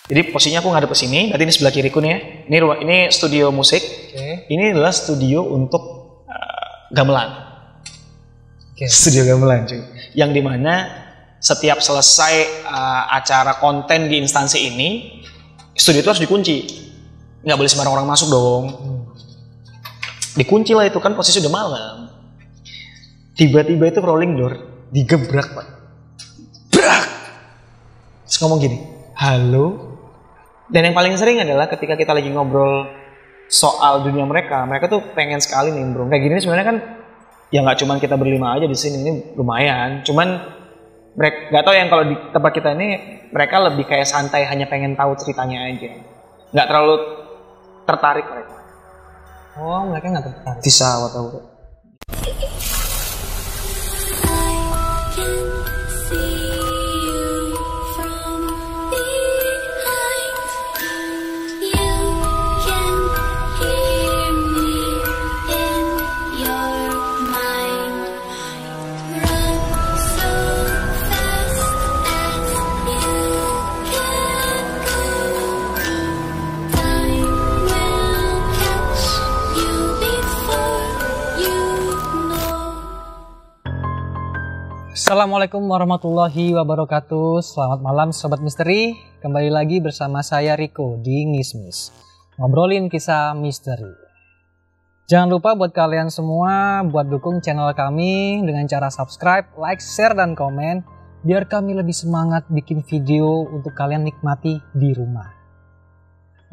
Jadi posisinya aku ngadep ke sini, berarti ini sebelah kiriku nih ya. Ini studio musik. Ini adalah studio untuk gamelan. Studio gamelan cuy. Yang dimana setiap selesai acara konten di instansi ini, studio itu harus dikunci. Nggak boleh sembarang orang masuk dong. Dikunci lah itu kan posisi udah malam. Tiba-tiba itu rolling door, digebrak Pak. Brak! Terus ngomong gini, halo? Dan yang paling sering adalah ketika kita lagi ngobrol soal dunia mereka tuh pengen sekali nih bro. Kayak gini sebenarnya kan, ya nggak cuma kita berlima aja di sini, ini lumayan. Cuman mereka nggak tahu yang kalau di tempat kita ini mereka lebih kayak santai, hanya pengen tahu ceritanya aja, nggak terlalu tertarik mereka. Oh, mereka nggak tertarik. Bisa tahu. Assalamualaikum warahmatullahi wabarakatuh. Selamat malam Sobat Misteri. Kembali lagi bersama saya Riko di Ngismis, ngobrolin kisah misteri. Jangan lupa buat kalian semua buat dukung channel kami dengan cara subscribe, like, share, dan komen, biar kami lebih semangat bikin video untuk kalian nikmati di rumah.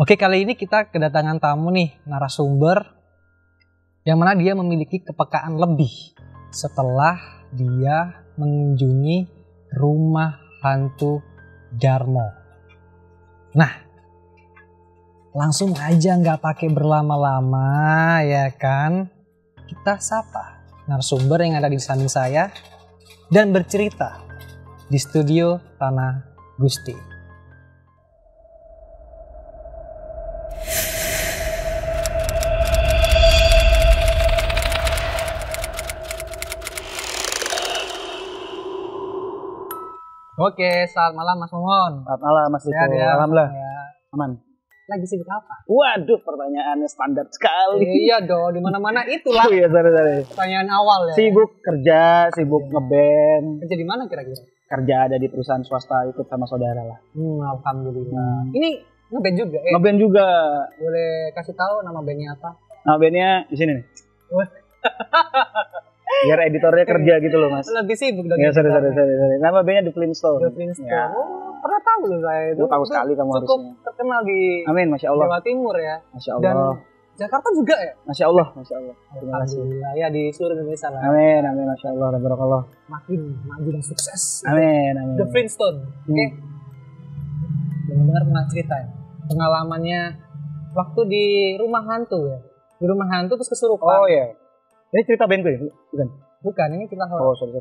Oke, kali ini kita kedatangan tamu nih, narasumber yang mana dia memiliki kepekaan lebih setelah dia mengunjungi rumah hantu Darmo. Nah, langsung aja nggak pakai berlama-lama ya kan, kita sapa narasumber yang ada di samping saya dan bercerita di studio Tanah Gusti. Oke, selamat malam Mas Momon. Selamat malam Mas Riko. Alhamdulillah. Aman. Lagi sibuk apa? Waduh, pertanyaannya standar sekali. Iya dong, di mana-mana itulah. Oh iya, sorry. Pertanyaan awal ya. Sibuk kerja, sibuk ngeband. Kerja di mana kira-kira? Kerja ada di perusahaan swasta, ikut sama saudara lah. Alhamdulillah. Ini ngeband juga ya? Ngeband juga. Boleh kasih tahu nama bandnya apa? Nama bandnya di sini nih. Biar editornya kerja gitu loh Mas. Lebih sibuk dong. Ya, sorry. Nama bandnya The Flintstone. The Flintstone. Ya. Oh, pernah tahu loh saya itu. Tahu sekali kamu harusnya. Cukup terkenal di Amin, Masya Allah. Jawa Timur ya. Masya Allah. Dan Jakarta juga ya? Masya Allah. Terima kasih. Alhamdulillah ya, di seluruh Indonesia lah. Amin, Masya Allah. Barakallah. Makin maju dan sukses. Amin. The Flintstone. Oke. Benar-benar pernah cerita ya. Pengalamannya waktu di rumah hantu ya. Di rumah hantu terus kesurupan. Oh iya. Ini cerita bandku ya? Bukan, ini kita horor. Oh, sorry.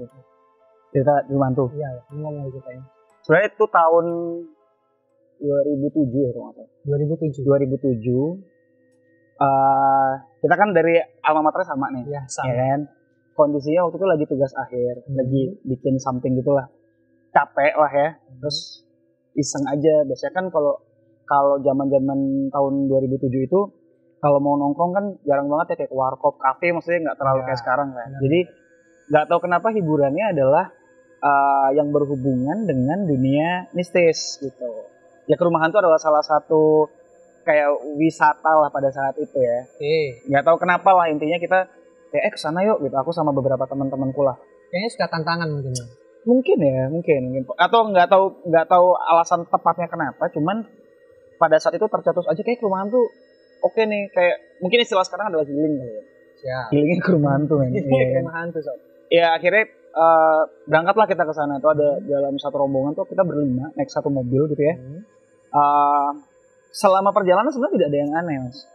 Cerita di rumah hantu. Iya, ngomong ceritanya. Sebenarnya itu tahun 2007 ya kalau nggak salah. 2007. Kita kan dari alma mater sama nih. Ya, sama. Ya kan? Kondisinya waktu itu lagi tugas akhir, lagi bikin something gitulah. Capek lah ya. Terus iseng aja. Biasanya kan kalau zaman-zaman tahun 2007 itu kalau mau nongkrong kan jarang banget ya, kayak warkop, kafe, maksudnya nggak terlalu kayak sekarang kan. Jadi nggak tahu kenapa hiburannya adalah yang berhubungan dengan dunia mistis gitu. Ya ke rumah hantu adalah salah satu kayak wisata lah pada saat itu ya. Nggak tahu kenapa lah, intinya kita kayak kesana yuk gitu. Aku sama beberapa teman-temanku lah. Kayaknya suka tantangan mungkin. Mungkin. Atau nggak tahu alasan tepatnya kenapa. Cuman pada saat itu tercetus aja kayak ke rumah hantu. Oke nih, kayak mungkin istilah sekarang adalah healing kali ya. Siap. Healingnya ke rumah hantu kan. Ke rumah hantu sob. Ya akhirnya berangkatlah kita ke sana. Itu ada dalam satu rombongan tuh kita berlima naik satu mobil gitu ya. Selama perjalanan sebenarnya tidak ada yang aneh Mas.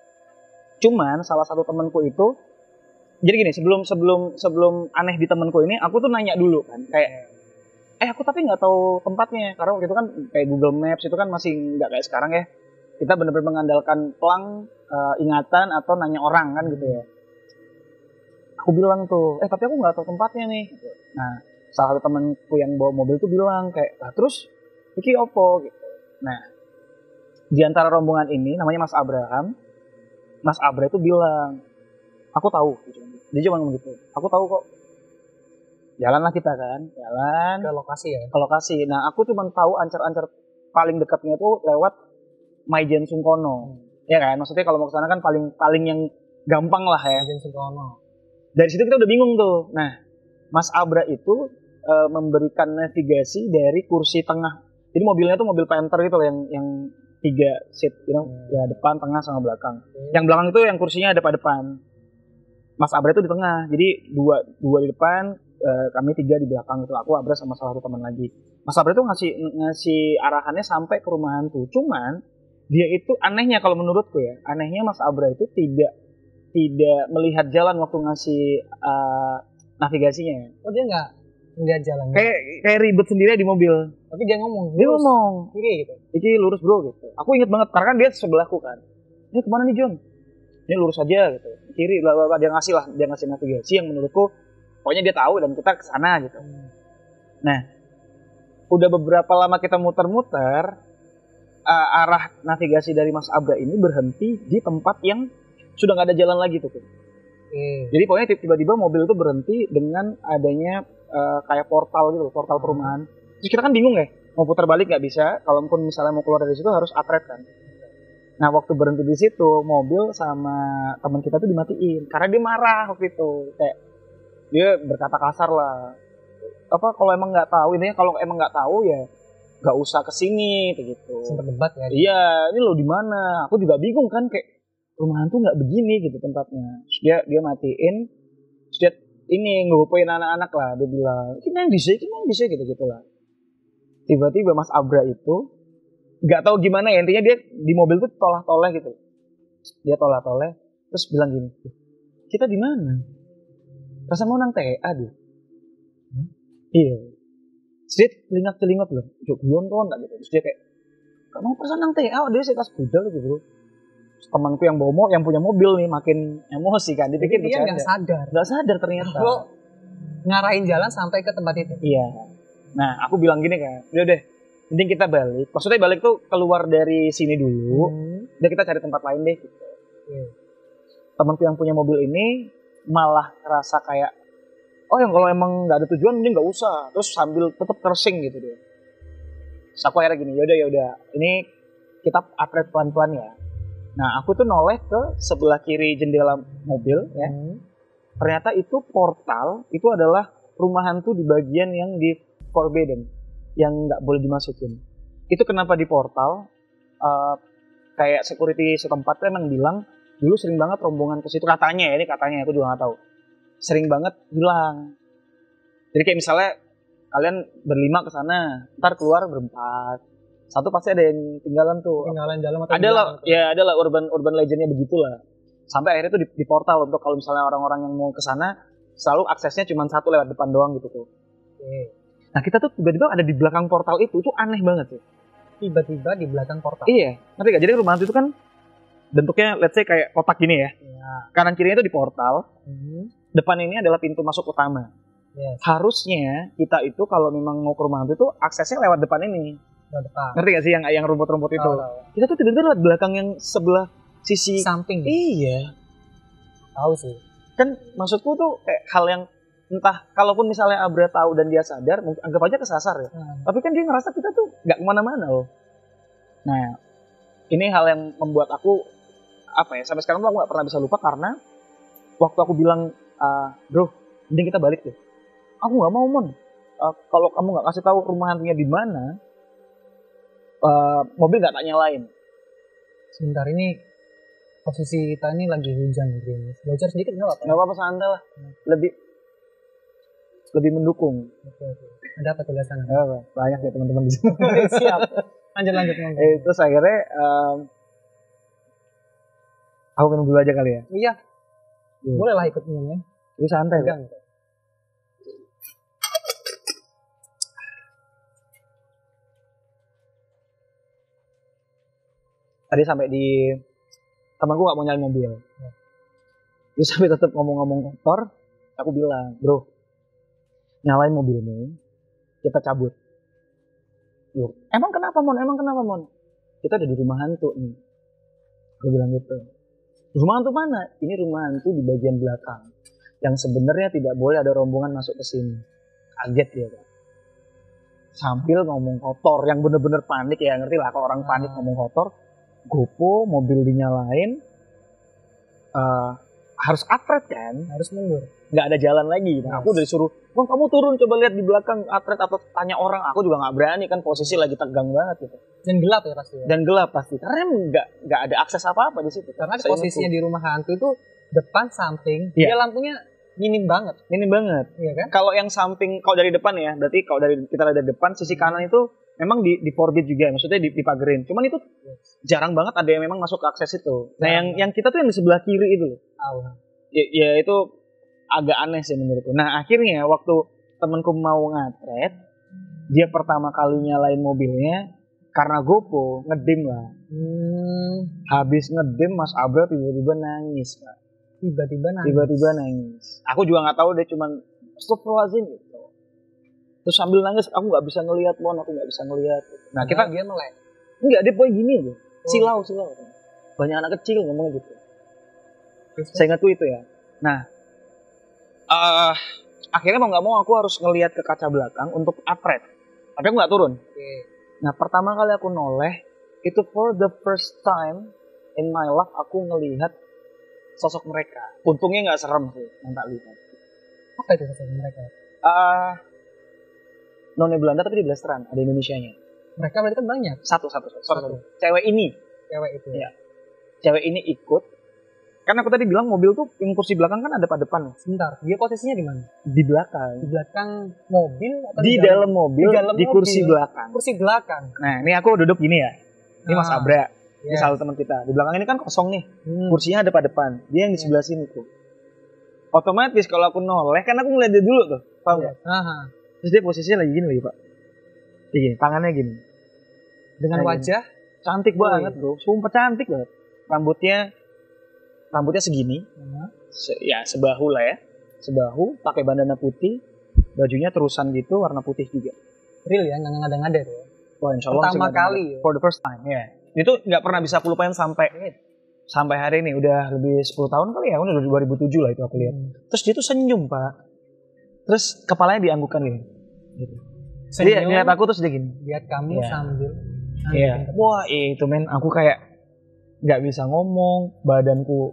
Cuman salah satu temanku itu, jadi gini, sebelum aneh di temanku ini, aku tuh nanya dulu kan, kayak aku tapi nggak tahu tempatnya, karena waktu itu kan kayak Google Maps itu kan masih nggak kayak sekarang ya. Kita benar-benar mengandalkan pelang, ingatan atau nanya orang kan gitu ya. Aku bilang tuh, tapi aku nggak tahu tempatnya nih. Nah, salah satu temanku yang bawa mobil tuh bilang kayak, terus iki opo gitu. Nah, Di antara rombongan ini namanya Mas Abraham. Mas Abra itu bilang, aku tahu. Dia cuma ngomong gitu. Aku tahu kok. Jalanlah kita kan, jalan Ke lokasi ya. ke lokasi. Nah, aku cuma tahu ancar-ancar paling dekatnya itu lewat Maijen Sungkono. Ya kan, maksudnya kalau mau ke sana kan paling yang gampang lah ya. Maijen Sungkono. Dari situ kita udah bingung tuh. Nah, Mas Abra itu memberikan navigasi dari kursi tengah. Jadi mobilnya tuh mobil Panther gitu loh, yang 3 seat, ya depan, tengah, sama belakang. Yang belakang itu yang kursinya ada pada depan. Mas Abra itu di tengah. Jadi dua di depan, kami 3 di belakang gitu. Aku, Abra, sama salah satu teman lagi. Mas Abra itu ngasih arahannya sampai ke rumah hantu. Cuman dia itu anehnya kalau menurutku ya, anehnya Mas Abra itu tidak melihat jalan waktu ngasih navigasinya. Oh dia nggak melihat jalan. Kayak ribet sendiri di mobil. Tapi dia ngomong. Dia ngomong, kiri gitu. "Iki lurus bro," gitu. Aku inget banget karena kan dia sebelahku kan. "Ini kemana nih John?" "Ini lurus aja," gitu. "Kiri," bla bla bla. Dia ngasih navigasi yang menurutku pokoknya dia tahu dan kita ke sana gitu. Nah, udah beberapa lama kita muter-muter, arah navigasi dari Mas Abra ini berhenti di tempat yang sudah nggak ada jalan lagi tuh. Jadi pokoknya tiba-tiba mobil itu berhenti dengan adanya kayak portal gitu, portal perumahan. Terus kita kan bingung ya, mau putar balik nggak bisa. Kalaupun misalnya mau keluar dari situ harus atret kan. Nah waktu berhenti di situ, mobil sama teman kita tuh dimatiin karena dia marah waktu itu. Kayak dia berkata kasar lah. Apa kalau emang nggak tahu, intinya kalau emang nggak tahu ya nggak usah kesini gitu. Sempat debat ya. Iya, ini lo di mana? Aku juga bingung kan, kayak rumah hantu nggak begini gitu tempatnya. Terus dia matiin, terus dia ini ngelupain anak-anak lah. Dia bilang, ini yang bisa gitu gitulah. Tiba-tiba Mas Abra itu nggak tahu gimana ya, intinya dia di mobil tuh tolah-toleh gitu. Dia tolah-toleh, terus bilang gini, "Kita di mana? Rasa mau nang TA dia." Iya. Terus dia telingat loh, "Guyon kok nggak gitu." Terus dia kayak, "Gak mau perasaan nang TA, dia setas budal gitu bro." Terus temanku yang yang punya mobil nih makin emosi kan, dia pikir dia nggak sadar ternyata. Lo ngarahin jalan sampai ke tempat itu. Iya. Nah, aku bilang gini kan, udah deh, mending kita balik. Maksudnya balik tuh keluar dari sini dulu, udah kita cari tempat lain deh gitu. Temanku yang punya mobil ini malah ngerasa kayak, oh yang kalau emang nggak ada tujuan mending nggak usah. Terus sambil tetap kersing gitu dia. Terus aku akhirnya gini, yaudah, ini kita atret pelan-pelan ya. Nah, aku tuh noleh ke sebelah kiri jendela mobil ya. Ternyata itu portal, itu adalah rumah hantu di bagian yang di forbidden, yang nggak boleh dimasukin. Itu kenapa di portal? Kayak security setempat tuh emang bilang dulu sering banget rombongan ke situ, katanya ya, ini katanya, aku juga nggak tahu. Sering banget hilang. Jadi kayak misalnya kalian berlima ke sana, ntar keluar berempat, satu pasti ada yang tinggalan tuh. Tinggalan dalam atau ada lah urban legendnya begitulah. Sampai akhirnya tuh di portal untuk kalau misalnya orang-orang yang mau ke sana selalu aksesnya cuma satu lewat depan doang gitu tuh. Nah kita tuh tiba-tiba ada di belakang portal itu aneh banget tuh. Tiba-tiba di belakang portal. Iya, ngerti gak? Jadi rumah itu kan bentuknya let's say kayak kotak gini ya. Kanan kirinya itu di portal. Depan ini adalah pintu masuk utama. Harusnya kita itu kalau memang mau ke rumah itu aksesnya lewat depan ini. Ngerti gak sih yang rumput-rumput itu? Kita tuh tiba-tiba lewat belakang yang sebelah sisi samping. Iya. Tahu sih. Kan maksudku tuh kayak hal yang entah, kalaupun misalnya Abra tahu dan dia sadar, mungkin anggap aja kesasar ya. Tapi kan dia ngerasa kita tuh nggak kemana-mana loh. Nah, ini hal yang membuat aku sampai sekarang tuh aku nggak pernah bisa lupa karena waktu aku bilang, "Bro, mending kita balik deh." "Aku nggak mau Mon. Kalau kamu nggak kasih tahu rumah hantunya di mana, mobil nggak tak nyalain." Sebentar, ini posisi kita ini lagi hujan, Grimis. Bocor sedikit nggak apa-apa? Nggak apa-apa, santai lah. Lebih mendukung. Oke. Ada apa tulisan? Banyak ya teman-teman di sini. Siap. Lanjut. Terus akhirnya aku minum dulu aja kali ya. Iya. Boleh lah ikut minum ya. Jadi santai. Tadi sampai di temanku nggak mau nyalain mobil. Terus sampai tetap ngomong-ngomong kotor, aku bilang, "Bro, nyalain mobilmu, kita cabut." "Loh, emang kenapa Mon? kita udah di rumah hantu nih. Gue bilang gitu. Rumah hantu mana? Ini rumah hantu di bagian belakang. Yang sebenarnya tidak boleh ada rombongan masuk ke sini. Kaget dia kan. Sambil ngomong kotor, yang bener-bener panik ya, ngerti lah kalau orang panik ngomong kotor. Gopo, mobil dinyalain, harus atret kan, Harus mundur. nggak ada jalan lagi. Nah, aku udah disuruh, Bang kamu turun coba lihat di belakang atret atau tanya orang. Aku juga nggak berani kan, posisi lagi tegang banget gitu. Dan gelap ya pasti ya. Dan gelap pasti, karena nggak ada akses apa-apa di situ. Karena Saya posisinya ingat di rumah hantu itu depan samping, Iya. dia lampunya minim banget, tuh, minim banget. iya kan? Kalau yang samping, kalau dari depan ya, berarti kalau kita dari depan, sisi kanan itu memang di forbid juga, maksudnya dipagerin. Cuman itu jarang banget ada yang memang masuk ke akses itu. Nah, yang kita tuh yang di sebelah kiri itu loh. Tahu. Ya itu agak aneh sih menurutku. Nah, akhirnya waktu temenku mau ngatret, dia pertama kali nyalain mobilnya karena GoPro ngedim lah. Habis ngedim, Mas Abra tiba-tiba nangis, Pak. Tiba-tiba Nangis. Aku juga nggak tahu, dia cuman astagfirullahaladzim gitu. Terus sambil nangis, aku nggak bisa ngelihat, aku nggak bisa ngelihat. Nah, dia melek. enggak, dia pokoknya gini aja. Silau. Banyak anak kecil ngomongnya gitu. Saya ingat tuh itu ya. Nah, akhirnya mau nggak mau aku harus ngelihat ke kaca belakang untuk atret. Tapi aku nggak turun. Oke. Nah, pertama kali aku noleh, itu for the first time in my life aku ngelihat sosok mereka. Untungnya nggak serem sih yang tak lihat. Apa itu sosok mereka? Nona Belanda tapi di blasteran, ada Indonesianya. Mereka berarti kan banyak. Satu. Sorry. Cewek ini. Cewek itu. Iya. Cewek ini ikut. Kan aku tadi bilang mobil tuh yang kursi belakang kan ada pada depan. Sebentar, dia posisinya di mana? Di belakang. Di belakang mobil atau Di dalam mobil, di kursi mobil? belakang. Kursi belakang. Nah, ini aku duduk gini ya. Ini Mas Abra. Ini Yes. salah teman kita. Di belakang ini kan kosong nih. Kursinya ada pada depan. Dia yang di sebelah sini tuh. Otomatis kalau aku noleh, kan aku ngeliat dia dulu tuh. Paham nggak? Terus dia posisinya lagi gini lagi, Pak. Gini, tangannya gini. Dengan Nah, wajah cantik banget, Bro. Sumpah cantik banget. Rambutnya segini. Ya, sebahu lah ya. Sebahu, pakai bandana putih. Bajunya terusan gitu, warna putih juga. real ya, nggak ngada-ngada tuh. Wah, insya Allah Pertama sih nggak kali ada. ya. For the first time, ya. Itu nggak pernah bisa aku lupain sampai hari ini. Udah lebih 10 tahun kali ya, udah 2007 lah itu aku lihat. Terus dia tuh senyum, Pak. Terus kepalanya dianggukkan gini. Gitu. Jadi Senyum, ngeliat aku terus dia gini. lihat kamu Iya. sambil Iya. Wah, itu men, aku kayak nggak bisa ngomong, badanku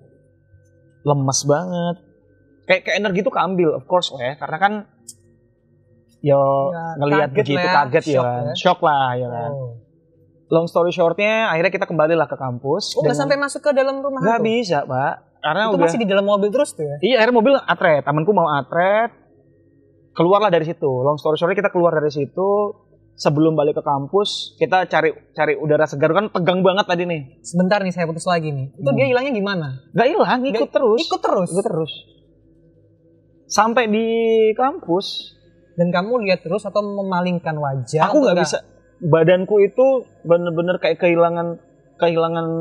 lemes banget. Kayak energi tuh keambil, of course lah ya, karena kan Ya, ngelihat kaget begitu lah ya, kaget ya, shock kan. ya. Shock lah ya kan. Long story shortnya, akhirnya kita kembali lah ke kampus. Oh, nggak sampai masuk ke dalam rumah Nggak hantu? bisa, Pak. Karena Itu udah masih di dalam mobil terus tuh ya? Iya, akhirnya mobil atret. Temanku mau atret. Keluarlah dari situ. Long story short, kita keluar dari situ. Sebelum balik ke kampus, kita cari udara segar, kan tegang banget tadi nih. Sebentar nih, saya putus lagi nih. Itu dia hilangnya gimana? Nggak hilang, ikut terus. Ikut terus? Ikut terus. Sampai di kampus, Dan kamu lihat terus atau memalingkan wajah? aku atau nggak bisa. Badanku itu bener-bener kayak kehilangan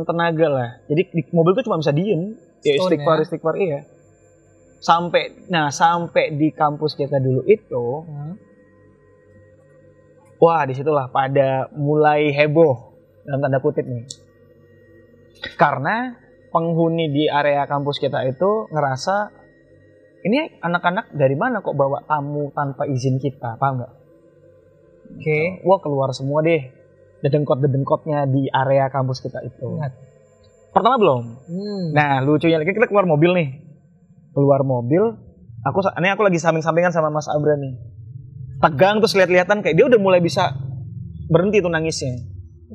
tenaga lah. Jadi di mobil tuh cuma bisa diem. Ya Stone istighfar iya. Sampai di kampus kita dulu itu, wah disitulah pada mulai heboh dalam tanda kutip nih. Karena penghuni di area kampus kita itu ngerasa ini anak-anak dari mana kok bawa tamu tanpa izin kita, paham nggak? Oke. Wah keluar semua deh dedengkot-dedengkotnya di area kampus kita itu. Ingat. Pertama belum. Nah lucunya lagi kita keluar mobil nih. Keluar mobil, aku lagi samping-sampingan sama Mas Abra nih. Tegang terus lihat-lihatan kayak dia udah mulai bisa berhenti tuh nangisnya.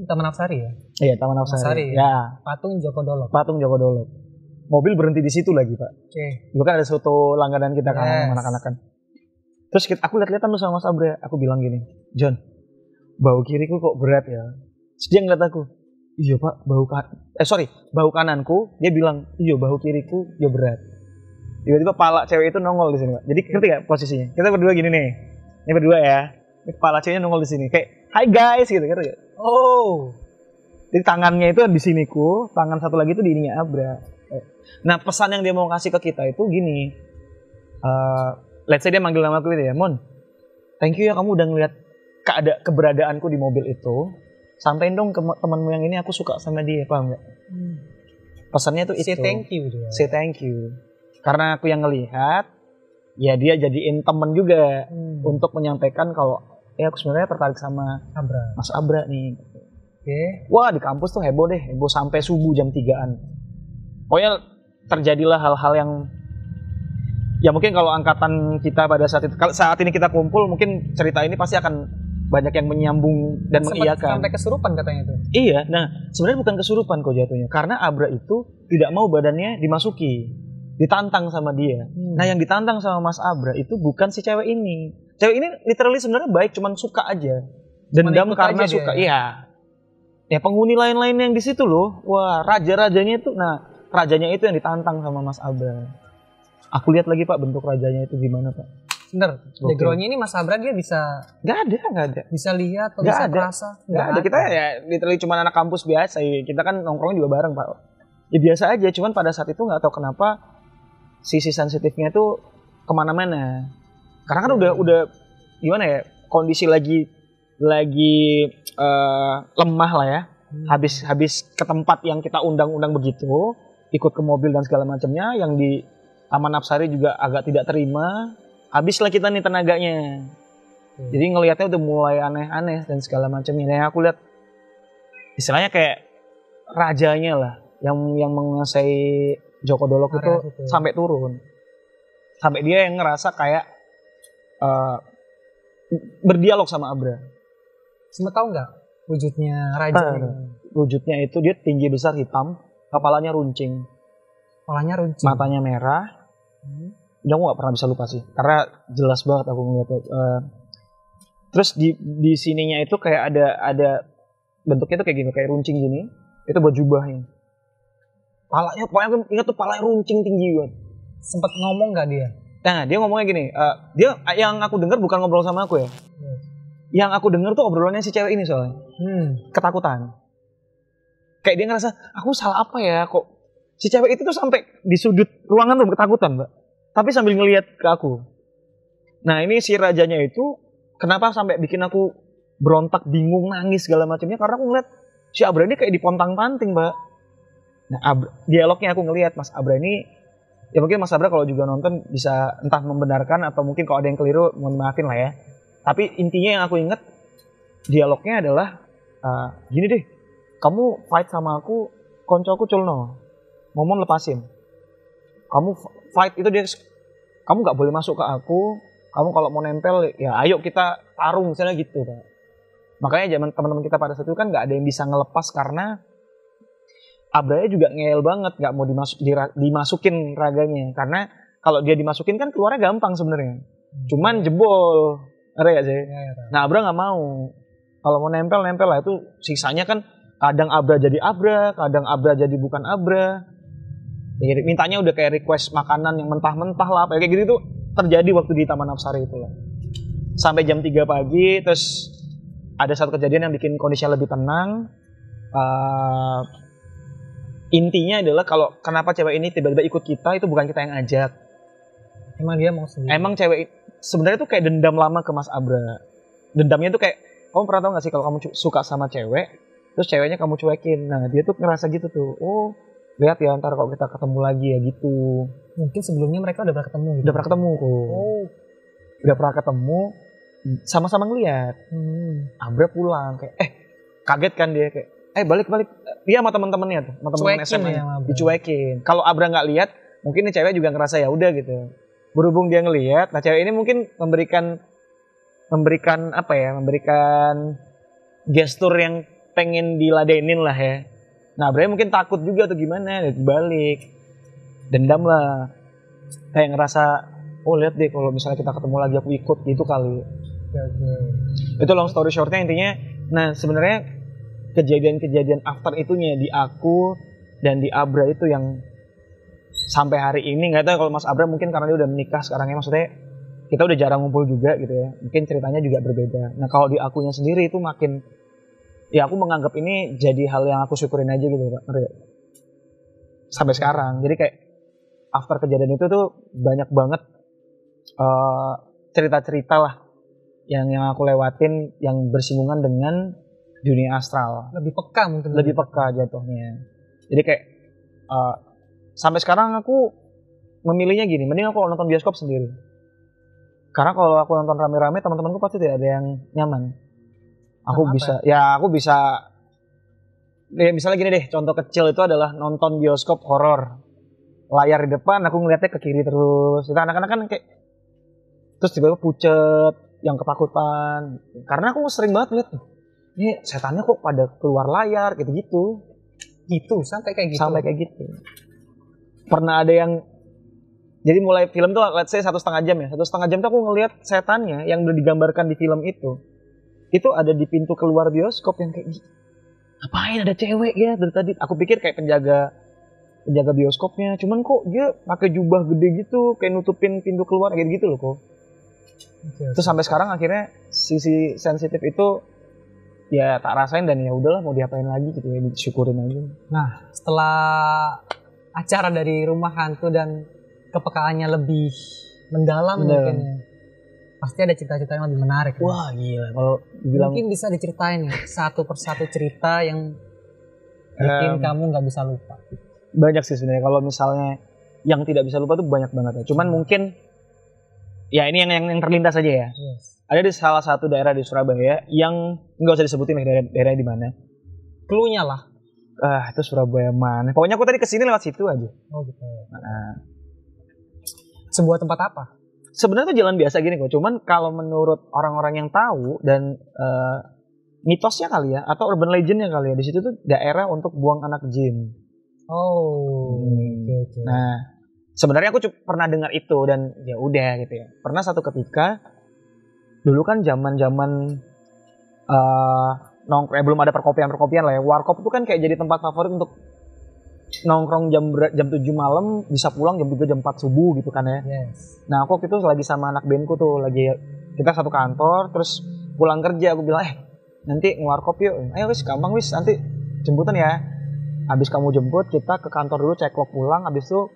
Taman Nafsari ya? Iya, Taman Nafsari. Ya, Patung Joko Dolok. Patung Joko Dolok. Mobil berhenti di situ lagi, Pak. Oke. Dulu kan ada soto langganan kita kan, Yes. anak-anak kan. Terus aku lihat-lihatan tuh sama Mas Abra, aku bilang gini, John, bau kiriku kok berat ya. Terus dia ngeliat aku, iya Pak, bau kananku. Dia bilang, iya bau kiriku, ya berat. Tiba-tiba pala cewek itu nongol di sini, Pak. Jadi ngerti gak posisinya? Kita berdua gini nih, ini berdua ya. Ini kepala ceweknya nongol di sini, kayak, hi guys gitu, ngerti gak? Oh. Jadi tangannya itu di siniku, tangan satu lagi itu di ininya Abra. Nah pesan yang dia mau kasih ke kita itu gini, let's say dia manggil nama aku gitu ya, Mon, thank you ya kamu udah ngeliat keberadaanku di mobil itu. sampein dong ke temanmu yang ini aku suka sama dia, paham nggak? Pesannya tuh itu. Say thank you dia. Say thank you. Karena aku yang ngelihat, ya dia jadiin temen juga untuk menyampaikan kalau aku sebenarnya tertarik sama Mas Abra nih. Oke. Wah, di kampus tuh heboh sampai subuh jam 3-an. Pokoknya terjadilah hal-hal yang ya mungkin kalau angkatan kita pada saat ini kita kumpul, mungkin cerita ini pasti akan banyak yang menyambung dan mengiyakan. Sampai kesurupan katanya itu. Iya, nah sebenarnya bukan kesurupan kok jatuhnya, karena Abra itu tidak mau badannya dimasuki, ditantang sama dia. Nah yang ditantang sama Mas Abra itu bukan si cewek ini. Cewek ini literally sebenarnya baik, cuman suka aja, dendam karena suka. Iya. Ya penghuni lain-lain yang di situ loh, wah raja-rajanya itu, nah rajanya itu yang ditantang sama Mas Abra. Aku lihat lagi Pak bentuk rajanya itu gimana Pak. Sebentar, backgroundnya ini Mas Abra dia bisa nggak ada. Bisa lihat atau bisa merasa? Nggak ada. Kita ya literally cuma anak kampus biasa. Kita kan nongkrong juga bareng Pak. Ya biasa aja. Cuman pada saat itu nggak tahu kenapa sisi sensitifnya itu kemana-mana. Karena kan udah gimana ya, kondisi lagi lemah lah ya. Habis ke tempat yang kita undang-undang begitu, ikut ke mobil dan segala macamnya, yang di Taman Apsari juga agak tidak terima. Habislah kita nih tenaganya. Jadi ngelihatnya udah mulai aneh-aneh dan segala macamnya. Yang aku lihat istilahnya kayak rajanya lah yang menguasai Joko Dolok itu sampai turun. Sampai dia yang ngerasa kayak berdialog sama Abra. Sempat tahu nggak wujudnya raja? Wujudnya itu dia tinggi besar hitam, kepalanya runcing. Matanya merah. Dia aku gak pernah bisa lupa sih, karena jelas banget aku ngeliatnya. Terus di sininya itu kayak ada bentuknya tuh kayak gini, kayak runcing gini. Itu buat jubahnya. Palanya, pokoknya aku ingat tuh palanya runcing tinggi banget. Sempet ngomong gak dia? Nah dia ngomongnya gini, dia yang aku dengar bukan ngobrol sama aku ya. Yang aku dengar tuh obrolannya si cewek ini soalnya. Ketakutan. Kayak dia ngerasa, aku salah apa ya kok. Si cewek itu tuh sampai di sudut ruangan tuh ketakutan Mbak. Tapi sambil ngelihat ke aku. Nah ini si rajanya itu kenapa sampai bikin aku berontak, bingung, nangis segala macamnya, karena aku ngeliat si Abra ini kayak dipontang-panting Mbak. Nah dialognya aku ngelihat Mas Abra ini, ya mungkin Mas Abra kalau juga nonton bisa entah membenarkan atau mungkin kalau ada yang keliru mohon maafin lah ya. Tapi intinya yang aku inget dialognya adalah gini deh, kamu fight sama aku, koncoku culno, momon lepasin. Kamu fight itu dia, kamu nggak boleh masuk ke aku. Kamu kalau mau nempel ya ayo kita tarung misalnya gitu Pak. Makanya zaman teman-teman kita pada saat itu kan nggak ada yang bisa ngelepas karena Abraya juga ngeyel banget, nggak mau dimasukin raganya. Karena kalau dia dimasukin kan keluarnya gampang sebenarnya. Cuman jebol, ada gak sih? Nah Abra nggak mau. Kalau mau nempel lah, itu sisanya kan kadang Abra jadi Abra, kadang Abra jadi bukan Abra. Ya, mintanya udah kayak request makanan yang mentah-mentah lah, kayak gitu tuh terjadi waktu di Taman Apsari itu lah. Sampai jam 3 pagi, terus ada satu kejadian yang bikin kondisinya lebih tenang. Intinya adalah kalau kenapa cewek ini tiba-tiba ikut kita, itu bukan kita yang ajak. Emang dia mau sendiri? Emang cewek sebenarnya tuh kayak dendam lama ke Mas Abra. Dendamnya tuh kayak, kamu pernah tau gak sih kalau kamu suka sama cewek, terus ceweknya kamu cuekin. Nah dia tuh ngerasa gitu tuh, oh lihat ya ntar kalau kita ketemu lagi ya gitu. Mungkin sebelumnya mereka udah pernah ketemu gitu? Udah pernah ketemu kok. Udah pernah ketemu, sama-sama ngeliat. Abra pulang kayak kaget kan dia kayak balik dia sama teman-temannya tuh, sama teman SMA dicuekin. Kalau Abra nggak lihat, mungkin nih cewek juga ngerasa ya udah gitu. Berhubung dia ngelihat, nah cewek ini mungkin memberikan apa ya, memberikan gestur yang pengen diladenin lah ya. Nah Abra mungkin takut juga tuh gimana, dia balik dendam lah, kayak ngerasa oh lihat deh kalau misalnya kita ketemu lagi aku ikut gitu kali. Itu long story shortnya intinya. Nah sebenarnya kejadian-kejadian after itunya di aku dan di Abra itu yang sampai hari ini nggak tahu. Kalau Mas Abra mungkin karena dia udah menikah sekarang ya, maksudnya kita udah jarang ngumpul juga gitu ya, mungkin ceritanya juga berbeda. Nah kalau di akunya sendiri itu makin, ya aku menganggap ini jadi hal yang aku syukurin aja gitu Pak, sampai sekarang. Jadi kayak after kejadian itu tuh banyak banget cerita-cerita lah yang aku lewatin yang bersinggungan dengan dunia astral. Lebih peka mungkin. Lebih peka jatuhnya. Jadi kayak sampai sekarang aku memilihnya gini, mending aku nonton bioskop sendiri. Karena kalau aku nonton rame-rame, teman-temanku pasti tidak ada yang nyaman. Aku bisa, ya aku bisa. Ya, misalnya gini deh, contoh kecil itu adalah nonton bioskop horor. Layar di depan, aku ngeliatnya ke kiri terus. Itu anak-anak kan kayak, terus tiba-tiba pucet, yang ketakutan. Karena aku sering banget lihat tuh, ini setannya kok pada keluar layar gitu-gitu. Gitu, sampai kayak gitu. Sampai kayak gitu. Pernah ada yang, jadi mulai film tuh let's say 1,5 jam ya. 1,5 jam tuh aku ngelihat setannya yang udah digambarkan di film itu ada di pintu keluar bioskop yang kayak gitu. Ngapain ada cewek ya dari tadi? Aku pikir kayak penjaga bioskopnya. Cuman kok dia pakai jubah gede gitu, kayak nutupin pintu keluar kayak gitu loh kok. Terus sampai sekarang akhirnya sisi sensitif itu ya tak rasain dan ya udahlah mau diapain lagi gitu ya, disyukurin aja. Nah, setelah acara dari Rumah Hantu dan kepekaannya lebih mendalam mungkin ya, pasti ada cerita-cerita yang lebih menarik. Wah gila, kalau dibilang mungkin bisa diceritain ya, satu persatu cerita yang bikin kamu nggak bisa lupa. Banyak sih sebenarnya, kalau misalnya yang tidak bisa lupa tuh banyak banget ya. Cuman mungkin ya ini yang terlintas aja ya. Yes. Ada di salah satu daerah di Surabaya yang nggak usah disebutin daerah di mana. Cluenya lah. Itu Surabaya mana? Pokoknya aku tadi kesini lewat situ aja. Oh gitu. Sebuah tempat apa? Sebenarnya tuh jalan biasa gini kok. Cuman kalau menurut orang-orang yang tahu dan mitosnya kali ya, atau urban legendnya kali ya, di situ tuh daerah untuk buang anak jin. Oh. Okay. Nah, sebenarnya aku pernah dengar itu dan ya udah gitu ya. Pernah satu ketika, dulu kan zaman-zaman belum ada perkopian lah ya. Warkop itu kan kayak jadi tempat favorit untuk nongkrong jam 7 malam, bisa pulang jam 3 jam 4 subuh gitu kan ya. Yes. Nah aku waktu itu lagi sama anak bandku tuh, lagi kita satu kantor, terus pulang kerja aku bilang nanti ngewarkop yuk. Ayo wis, gampang wis, nanti jemputan ya. Habis kamu jemput kita ke kantor dulu, ceklok pulang, habis itu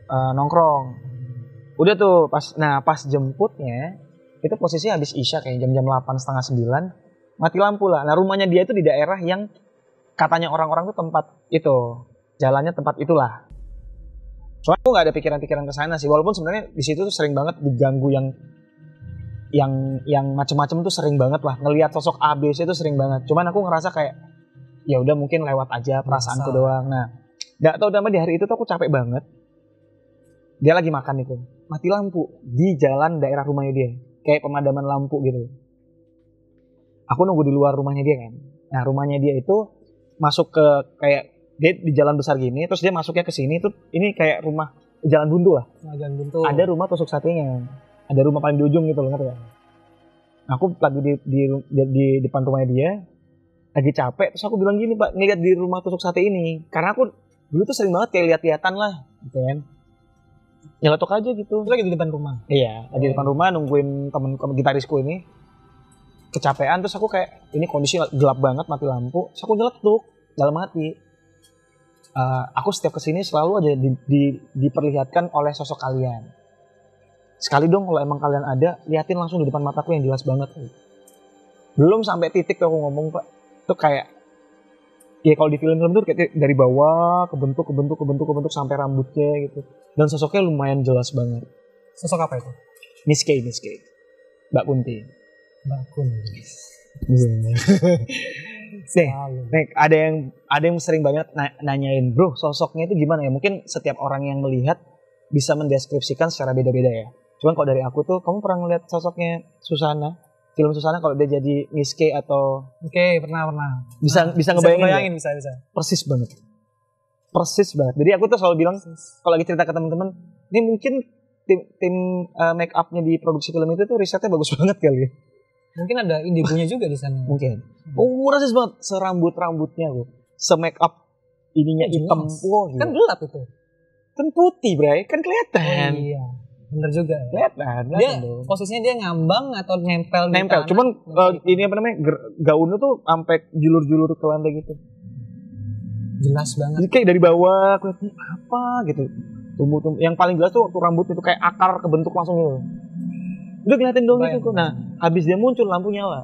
nongkrong. Udah tuh pas jemputnya itu posisinya habis isya kayak jam 8 setengah 9, mati lampu lah. Nah rumahnya dia itu di daerah yang katanya orang-orang tuh tempat itu, jalannya tempat itulah. Soalnya aku nggak ada pikiran-pikiran ke sana sih, walaupun sebenarnya di situ tuh sering banget diganggu yang macem-macem tuh sering banget lah, ngelihat sosok ABC itu sering banget. Cuman aku ngerasa kayak ya udah mungkin lewat aja perasaanku doang. Nah, nggak tahu di hari itu tuh aku capek banget. Dia lagi makan itu, mati lampu di jalan daerah rumahnya dia, kayak pemadaman lampu gitu. Aku nunggu di luar rumahnya dia kan. Nah rumahnya dia itu masuk ke kayak dia di jalan besar gini, terus dia masuknya ke sini tuh, ini kayak rumah jalan buntu lah. Jalan buntu. Ada rumah tusuk satenya, ada rumah paling di ujung gitu loh, ngerti ya? Aku lagi di depan rumahnya dia, lagi capek, terus aku bilang gini, Pak, ngeliat di rumah tusuk sate ini, karena aku dulu tuh sering banget kayak lihat-lihatan lah, gitu kan. Nyeletuk aja gitu. Lagi di depan rumah. Iya, lagi di depan rumah nungguin temen gitarisku ini. Kecapean, terus aku kayak ini kondisi gelap banget, mati lampu, terus aku nyeletuk dalam hati. Aku setiap kesini selalu aja diperlihatkan oleh sosok kalian. Sekali dong kalau emang kalian ada, liatin langsung di depan mataku yang jelas banget. Belum sampai titik tuh aku ngomong, Pak. Itu kayak ya kalau di film-film tuh kayak dari bawah kebentuk sampai rambutnya gitu. Dan sosoknya lumayan jelas banget. Sosok apa itu? Miss K. Mbak Kunti. Nih, ada yang sering banget nanyain, bro, sosoknya itu gimana ya? Mungkin setiap orang yang melihat bisa mendeskripsikan secara beda-beda ya. Cuman kalau dari aku tuh, kamu pernah ngeliat sosoknya Susana? Film Susana kalau dia jadi Miss K atau... Oke, pernah. Bisa ngebayangin bisa. Persis banget. Jadi aku tuh selalu bilang, kalau lagi cerita ke teman-teman, ini mungkin tim make up-nya di produksi film itu tuh risetnya bagus banget kali ya. Mungkin ada indigonya juga di sana. Mungkin. Rasis banget, serambut-rambutnya aku. Se-make up ininya hitam. Kan gelap itu. Kan putih, Bray. Kan kelihatan. Oh iya. Bener juga. Kelihatan. Dia posisinya dia ngambang atau nempel. Cuman ini apa namanya? Gaunnya tuh sampai julur-julur ke lantai gitu. Jelas banget. Jadi kayak dari bawah aku lihat apa gitu. Tumbuh. Yang paling jelas tuh waktu rambut itu kayak akar kebentuk langsung gitu. Udah ngeliatin dong itu. Nah, habis dia muncul lampu nyala.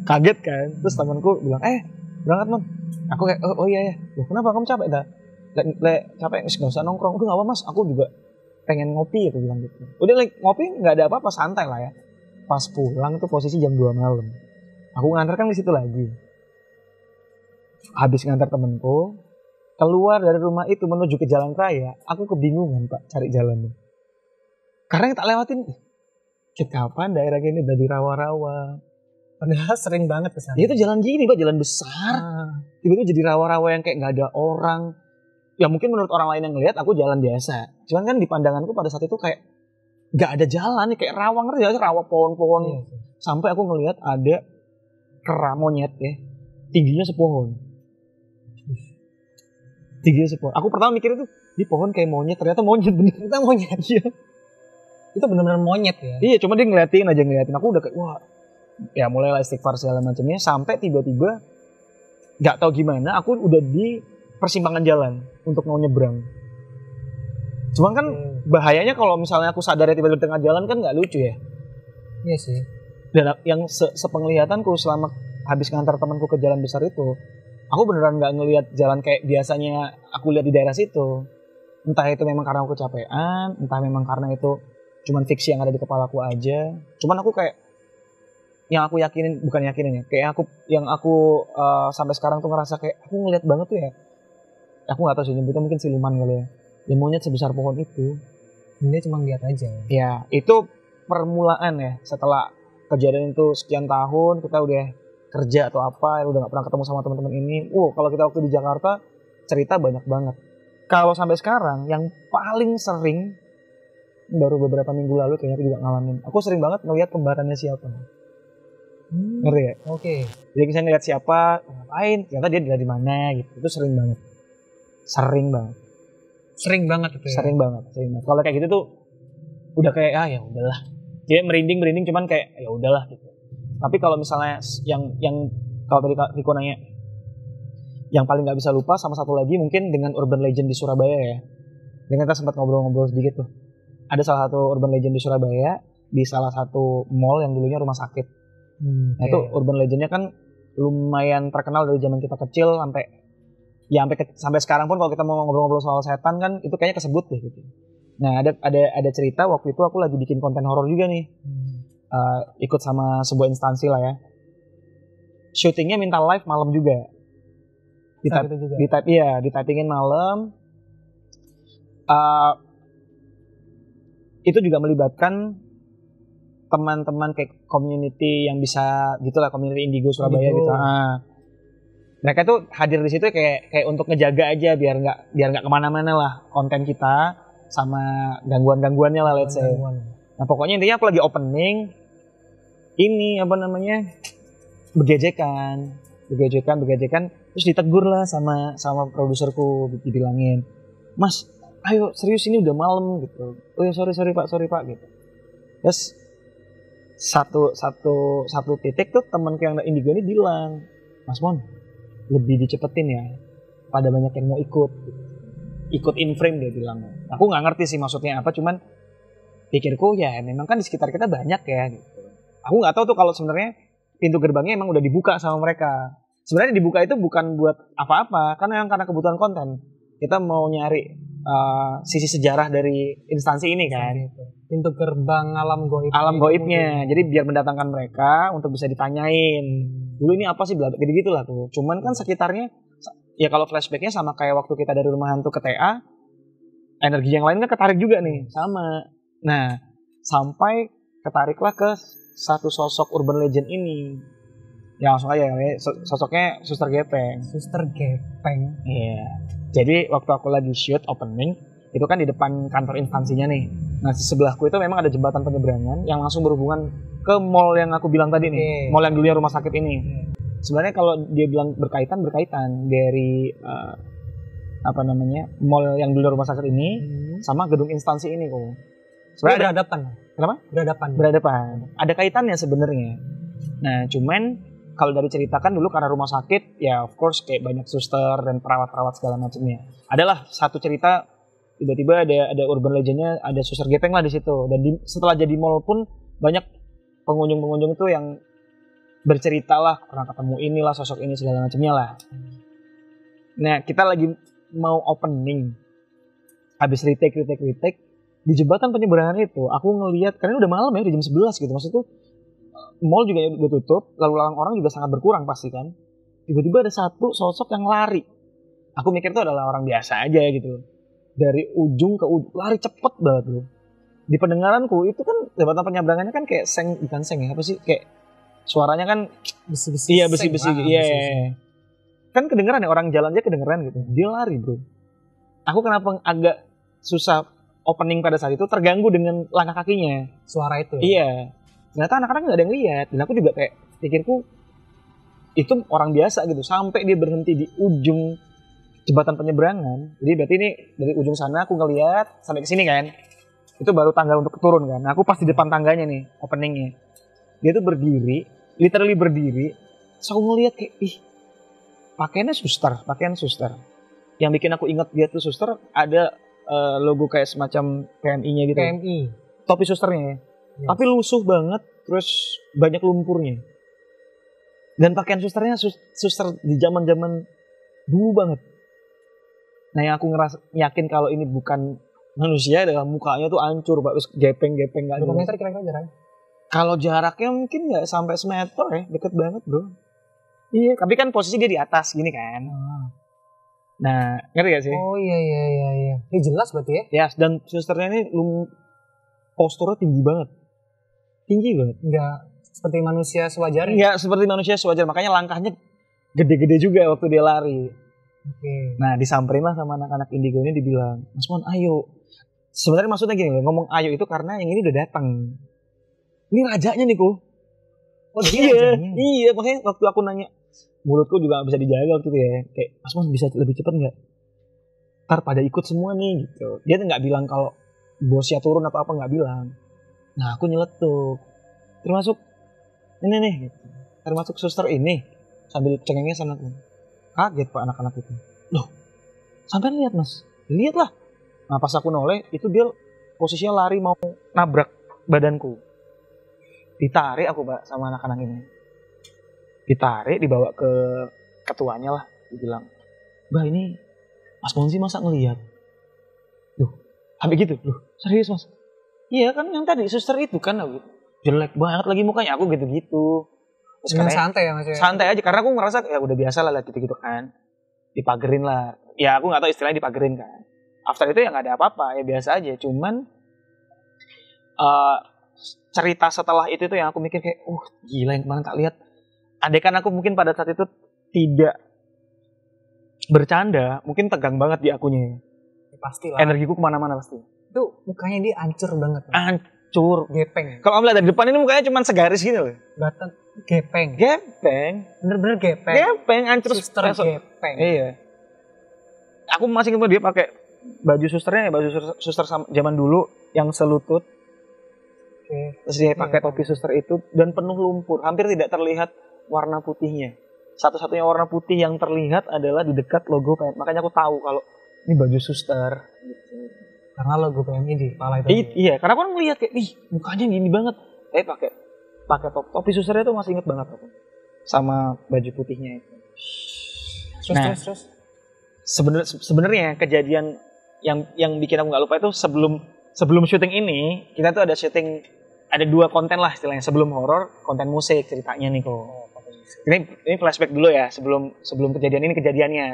Kaget kan. Terus temanku bilang, berangkat Mon. Aku kayak, oh iya ya. Loh, kenapa kamu capek dah? Capek, nggak usah nongkrong. Udah nggak apa mas, aku juga pengen ngopi, aku bilang gitu. Udah ngopi nggak ada apa-apa, santai lah ya. Pas pulang tuh posisi jam 2 malam. Aku nganter kan di situ lagi. Habis nganter temenku, keluar dari rumah itu menuju ke jalan raya, aku kebingungan Pak cari jalannya. Karena yang tak lewatin, kapan daerah ini udah di rawa-rawa. Padahal sering banget kesana. Ya itu jalan gini Pak, jalan besar. Tiba-tiba jadi rawa-rawa yang kayak nggak ada orang. Ya mungkin menurut orang lain yang ngelihat aku jalan biasa. Cuman kan di pandanganku pada saat itu kayak nggak ada jalan nih, kayak rawa, ngerti aja rawa pohon-pohon. Iya. Sampai aku ngelihat ada kera monyet ya, tingginya sepohon. Tingginya sepohon. Aku pertama mikir itu di pohon kayak monyet, ternyata monyet bener. Ternyata monyet. Iya. Itu benar-benar monyet ya. Iya, cuma dia ngeliatin. Aku udah kayak wah, ya mulailah istighfar segala macamnya sampai tiba-tiba nggak tahu gimana aku udah di persimpangan jalan untuk mau nyebrang. Cuman kan bahayanya kalau misalnya aku sadar tiba-tiba di tengah jalan kan nggak lucu ya. Iya sih. Dan yang sepenglihatanku selama habis ngantar temanku ke jalan besar itu, aku beneran nggak ngelihat jalan kayak biasanya aku lihat di daerah situ. Entah itu memang karena aku kecapean, entah memang karena itu cuman fiksi yang ada di kepalaku aja. Cuman aku kayak yang aku yakinin, bukan yakinin ya, kayak aku sampai sekarang tuh ngerasa kayak aku ngeliat banget tuh ya. Aku nggak tahu sih nyebutnya, mungkin siluman kali ya. Yang monyet sebesar pohon itu. Dia cuma lihat aja. Ya, itu permulaan ya. Setelah kejadian itu sekian tahun, kita udah kerja atau apa, udah nggak pernah ketemu sama teman-teman ini. Kalau kita waktu di Jakarta cerita banyak banget. Kalau sampai sekarang yang paling sering, baru beberapa minggu lalu kayaknya aku juga ngalamin. Aku sering banget ngelihat kembarannya siapa. Ngerti ya? Oke. Jadi bisa ngeliat siapa ngapain, ternyata dia dari mana gitu. Itu sering banget. Sering banget itu ya. Sering banget. Kalau kayak gitu tuh udah kayak ya udahlah. Dia merinding cuman kayak ya udahlah gitu. Tapi kalau misalnya yang kalau tadi Riko nanya yang paling nggak bisa lupa, sama satu lagi mungkin dengan urban legend di Surabaya ya. Dengan kita sempat ngobrol-ngobrol sedikit tuh. Ada salah satu urban legend di Surabaya di salah satu mall yang dulunya rumah sakit. Nah itu urban legendnya kan lumayan terkenal dari zaman kita kecil sampai sekarang pun kalau kita mau ngobrol-ngobrol soal setan kan itu kayaknya kesebut deh gitu. Nah ada cerita waktu itu aku lagi bikin konten horor juga nih, ikut sama sebuah instansi lah ya. Syutingnya minta live malam juga. Di-typingin malam. Itu juga melibatkan teman-teman kayak community yang bisa gitulah, community Indigo Surabaya gitu. Mereka tuh hadir di situ kayak untuk ngejaga aja biar nggak kemana-mana lah konten kita sama gangguannya lah let's say. Nah pokoknya intinya aku lagi opening ini begejekan terus ditegur lah sama produserku, dibilangin, Mas ayo serius ini udah malam gitu. Oh ya sorry pak gitu. Terus satu titik tuh temanku yang Indigo ini bilang, Mas Mon lebih dicepetin ya, pada banyak yang mau ikut in frame, dia bilang. Aku nggak ngerti sih maksudnya apa, cuman pikirku ya memang kan di sekitar kita banyak ya gitu. Aku nggak tahu tuh kalau sebenarnya pintu gerbangnya emang udah dibuka sama mereka. Sebenarnya dibuka itu bukan buat apa-apa, karena kebutuhan konten. Kita mau nyari sisi sejarah dari instansi ini kan. Pintu gerbang alam goibnya. Jadi biar mendatangkan mereka untuk bisa ditanyain. Dulu ini apa sih, gitu lah tuh. Cuman kan sekitarnya ya kalau flashbacknya sama kayak waktu kita dari rumah hantu ke TA, energi yang lain kan ketarik juga nih, sama. Nah, sampai ketariklah ke satu sosok urban legend ini. Ya langsung aja ya, sosoknya Suster Gepeng. Iya. Jadi waktu aku lagi shoot opening, itu kan di depan kantor instansinya nih. Nah di sebelahku itu memang ada jembatan penyeberangan yang langsung berhubungan ke mall yang aku bilang tadi nih, mall yang dulunya rumah sakit ini. Sebenarnya kalau dia bilang berkaitan dari mall yang dulu rumah sakit ini sama gedung instansi ini kok. Sebenarnya berhadapan. Kenapa? Berhadapan. Ada kaitannya sebenarnya. Nah cuman kalau dari ceritakan dulu karena rumah sakit ya of course kayak banyak suster dan perawat-perawat segala macamnya. Adalah satu cerita tiba-tiba ada urban legendnya, ada Suster Gepeng lah di situ. Dan setelah jadi mall pun banyak pengunjung itu yang bercerita lah, pernah ketemu inilah, sosok ini segala macamnya lah. Nah kita lagi mau opening, habis retake di jembatan penyeberangan itu aku ngelihat, karena udah malam ya, udah jam 11 gitu, maksudnya mall juga udah tutup, lalu lalang orang juga sangat berkurang pasti kan. Tiba-tiba ada satu sosok yang lari. Aku mikir itu adalah orang biasa aja gitu. Dari ujung ke ujung, lari cepet banget loh. Di pendengaranku itu kan jembatan penyeberangannya kan kayak bukan seng ya, apa sih? Kayak suaranya kan besi-besi. iya besi-besi gitu. Iya. Kan kedengeran ya, orang jalan aja kedengeran gitu. Dia lari bro. Aku kenapa agak susah opening pada saat itu, terganggu dengan langkah kakinya. Suara itu. Iya. Ternyata anak-anak nggak ada yang lihat. Dan aku juga kayak pikirku itu orang biasa gitu. Sampai dia berhenti di ujung jembatan penyeberangan. Jadi berarti ini dari ujung sana aku ngelihat sampai ke sini kan. Itu baru tangga untuk turun kan. Nah, aku pas di depan tangganya nih openingnya. Dia tuh berdiri, literally berdiri. Terus aku ngelihat kayak pakaian suster. Yang bikin aku ingat dia tuh suster, ada logo kayak semacam PMI-nya gitu. PMI. Topi susternya. Yes. Tapi lusuh banget, terus banyak lumpurnya. Dan pakaian susternya suster di zaman-zaman dulu banget. Nah yang aku yakin kalau ini bukan manusia adalah mukanya tuh hancur, Pak. Terus gepeng-gepeng gak ada. Berapa meter kira-kira jaraknya? Kalau jaraknya mungkin gak sampai semeter ya, deket banget bro. Iya, tapi kan posisi dia di atas gini kan. Nah, ngerti gak sih? Oh iya. Ini jelas berarti ya? Ya, dan susternya ini posturnya tinggi banget. Enggak seperti manusia sewajarnya? Enggak seperti manusia sewajarnya, makanya langkahnya gede-gede juga waktu dia lari. Oke. Nah, disamperin lah sama anak-anak indigo ini, dibilang, Mas Mon, ayo. Sebenarnya maksudnya gini, ngomong ayo itu karena yang ini udah datang. Ini rajanya nih, Ko. Oh, rajanya? Iya, makanya waktu aku nanya, mulutku juga gak bisa dijaga waktu itu ya. Kayak, Mas Mon bisa lebih cepat gak? Ntar pada ikut semua nih, gitu. Dia tuh gak bilang kalau bosnya turun apa-apa, gak bilang. Nah, aku nyeletuk. Termasuk, ini nih, gitu. Termasuk suster ini. Sambil cengengnya sana tuh. Kaget Pak anak-anak itu. Loh, sampai lihat Mas. Lihat lah. Nah, pas aku noleh, itu dia posisinya lari mau nabrak badanku. Ditarik aku Pak sama anak-anak ini. Ditarik, dibawa ke ketuanya lah. Dibilang, Bah ini Mas Monzi masa ngelihat? Loh, sampai gitu? Loh, serius Mas? Iya kan yang tadi suster itu kan gitu. Jelek banget lagi mukanya, aku gitu-gitu. Dengan santai ya Mas? Santai aja, karena aku ngerasa ya udah biasa lah gitu-gitu kan. Dipagerin lah. Ya aku gak tahu istilahnya dipagerin kan. After itu ya gak ada apa-apa, ya biasa aja. Cuman cerita setelah itu tuh yang aku mikir kayak, gila yang kemarin tak lihat. Andai kan aku mungkin pada saat itu tidak bercanda, mungkin tegang banget di akunya. Ya, pasti lah. Energiku kemana-mana pasti. Itu mukanya dia hancur banget. Hancur. Gepeng. Kalau kamu lihat dari depan ini mukanya cuma segaris gini loh. Batang gepeng. Bener-bener gepeng. Gepeng, hancur. Suster gepeng. Iya. Aku masih ingat dia pakai baju susternya, baju suster zaman dulu yang selutut. Oke. Terus dia pakai topi suster itu dan penuh lumpur, hampir tidak terlihat warna putihnya. Satu-satunya warna putih yang terlihat adalah di dekat logo PMI. Makanya aku tahu kalau ini baju suster. Gitu. Karena logo PMI di kepala itu. Iya, karena aku kan ngeliat kayak, mukanya gini banget. Pakai topi susternya tuh masih inget banget aku. Sama baju putihnya itu. Terus. Sebenarnya kejadian yang bikin aku nggak lupa itu sebelum syuting ini kita tuh ada 2 konten lah istilahnya, sebelum horor, konten musik ceritanya nih kok. Ini flashback dulu ya sebelum kejadian ini,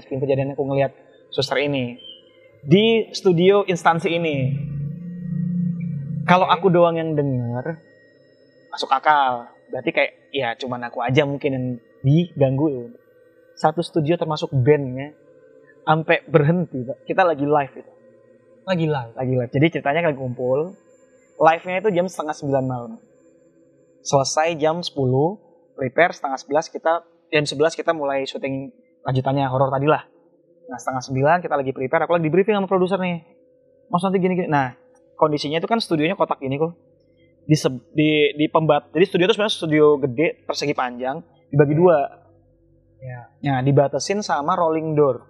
sebelum kejadian aku ngelihat suster ini di studio instansi ini. Kalau aku doang yang denger masuk akal, berarti kayak ya cuman aku aja mungkin yang diganggu. Satu studio termasuk bandnya sampai berhenti, kita lagi live itu. Lagi live. Jadi ceritanya lagi kumpul. Live-nya itu jam 8:30 malam. Selesai jam 10, prepare 10:30 jam 11 kita mulai syuting lanjutannya horor tadi lah. Nah, 8:30 kita lagi prepare, aku lagi di briefing sama produser nih. Mas nanti gini. Nah, kondisinya itu kan studionya kotak gini kok. Di pembat. Jadi studio itu sebenarnya studio gede persegi panjang, dibagi 2. Ya. Nah, dibatasin sama rolling door.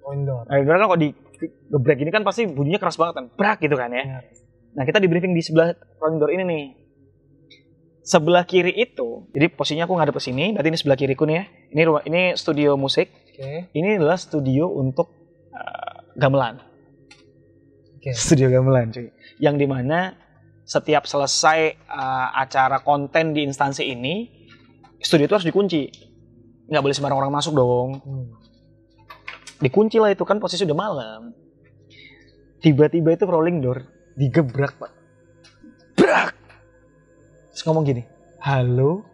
Rolling door kan kalau di gebrek gini kan pasti bunyinya keras banget kan, brak gitu kan ya. Nah kita di briefing di sebelah rolling door ini nih. Sebelah kiri itu, jadi posisinya aku ngadep ke sini, berarti ini sebelah kiriku nih ya. Ini studio musik. Oke. Ini adalah studio untuk gamelan. Oke. Studio gamelan cuy. Yang dimana setiap selesai acara konten di instansi ini, studio itu harus dikunci. Nggak boleh sembarang orang masuk dong. Dikunci lah, itu kan posisi udah malam. Tiba-tiba itu rolling door, digebrak pak. Brak! Terus ngomong gini, halo?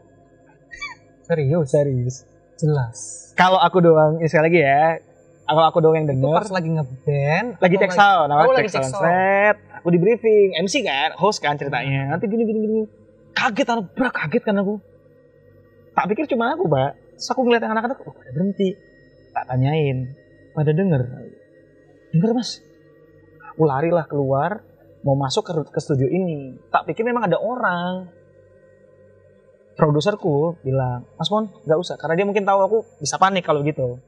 Serius. Jelas. Kalau aku doang, sekali lagi ya. Kalau aku doang yang Itu denger, pas lagi ngeband. lagi atau check sound, Oh, check lagi check sound. sound. Set, aku di briefing, MC kan, host kan ceritanya. Nanti gini. Kaget kan aku. Tak pikir cuma aku, Pak. Terus aku ngeliat anak-anak, pada berhenti. Tak tanyain, pada denger. Denger, Mas. Aku larilah keluar, mau masuk ke studio ini. Tak pikir memang ada orang. Produserku bilang, Mas Mon, nggak usah, karena dia mungkin tahu aku bisa panik kalau gitu.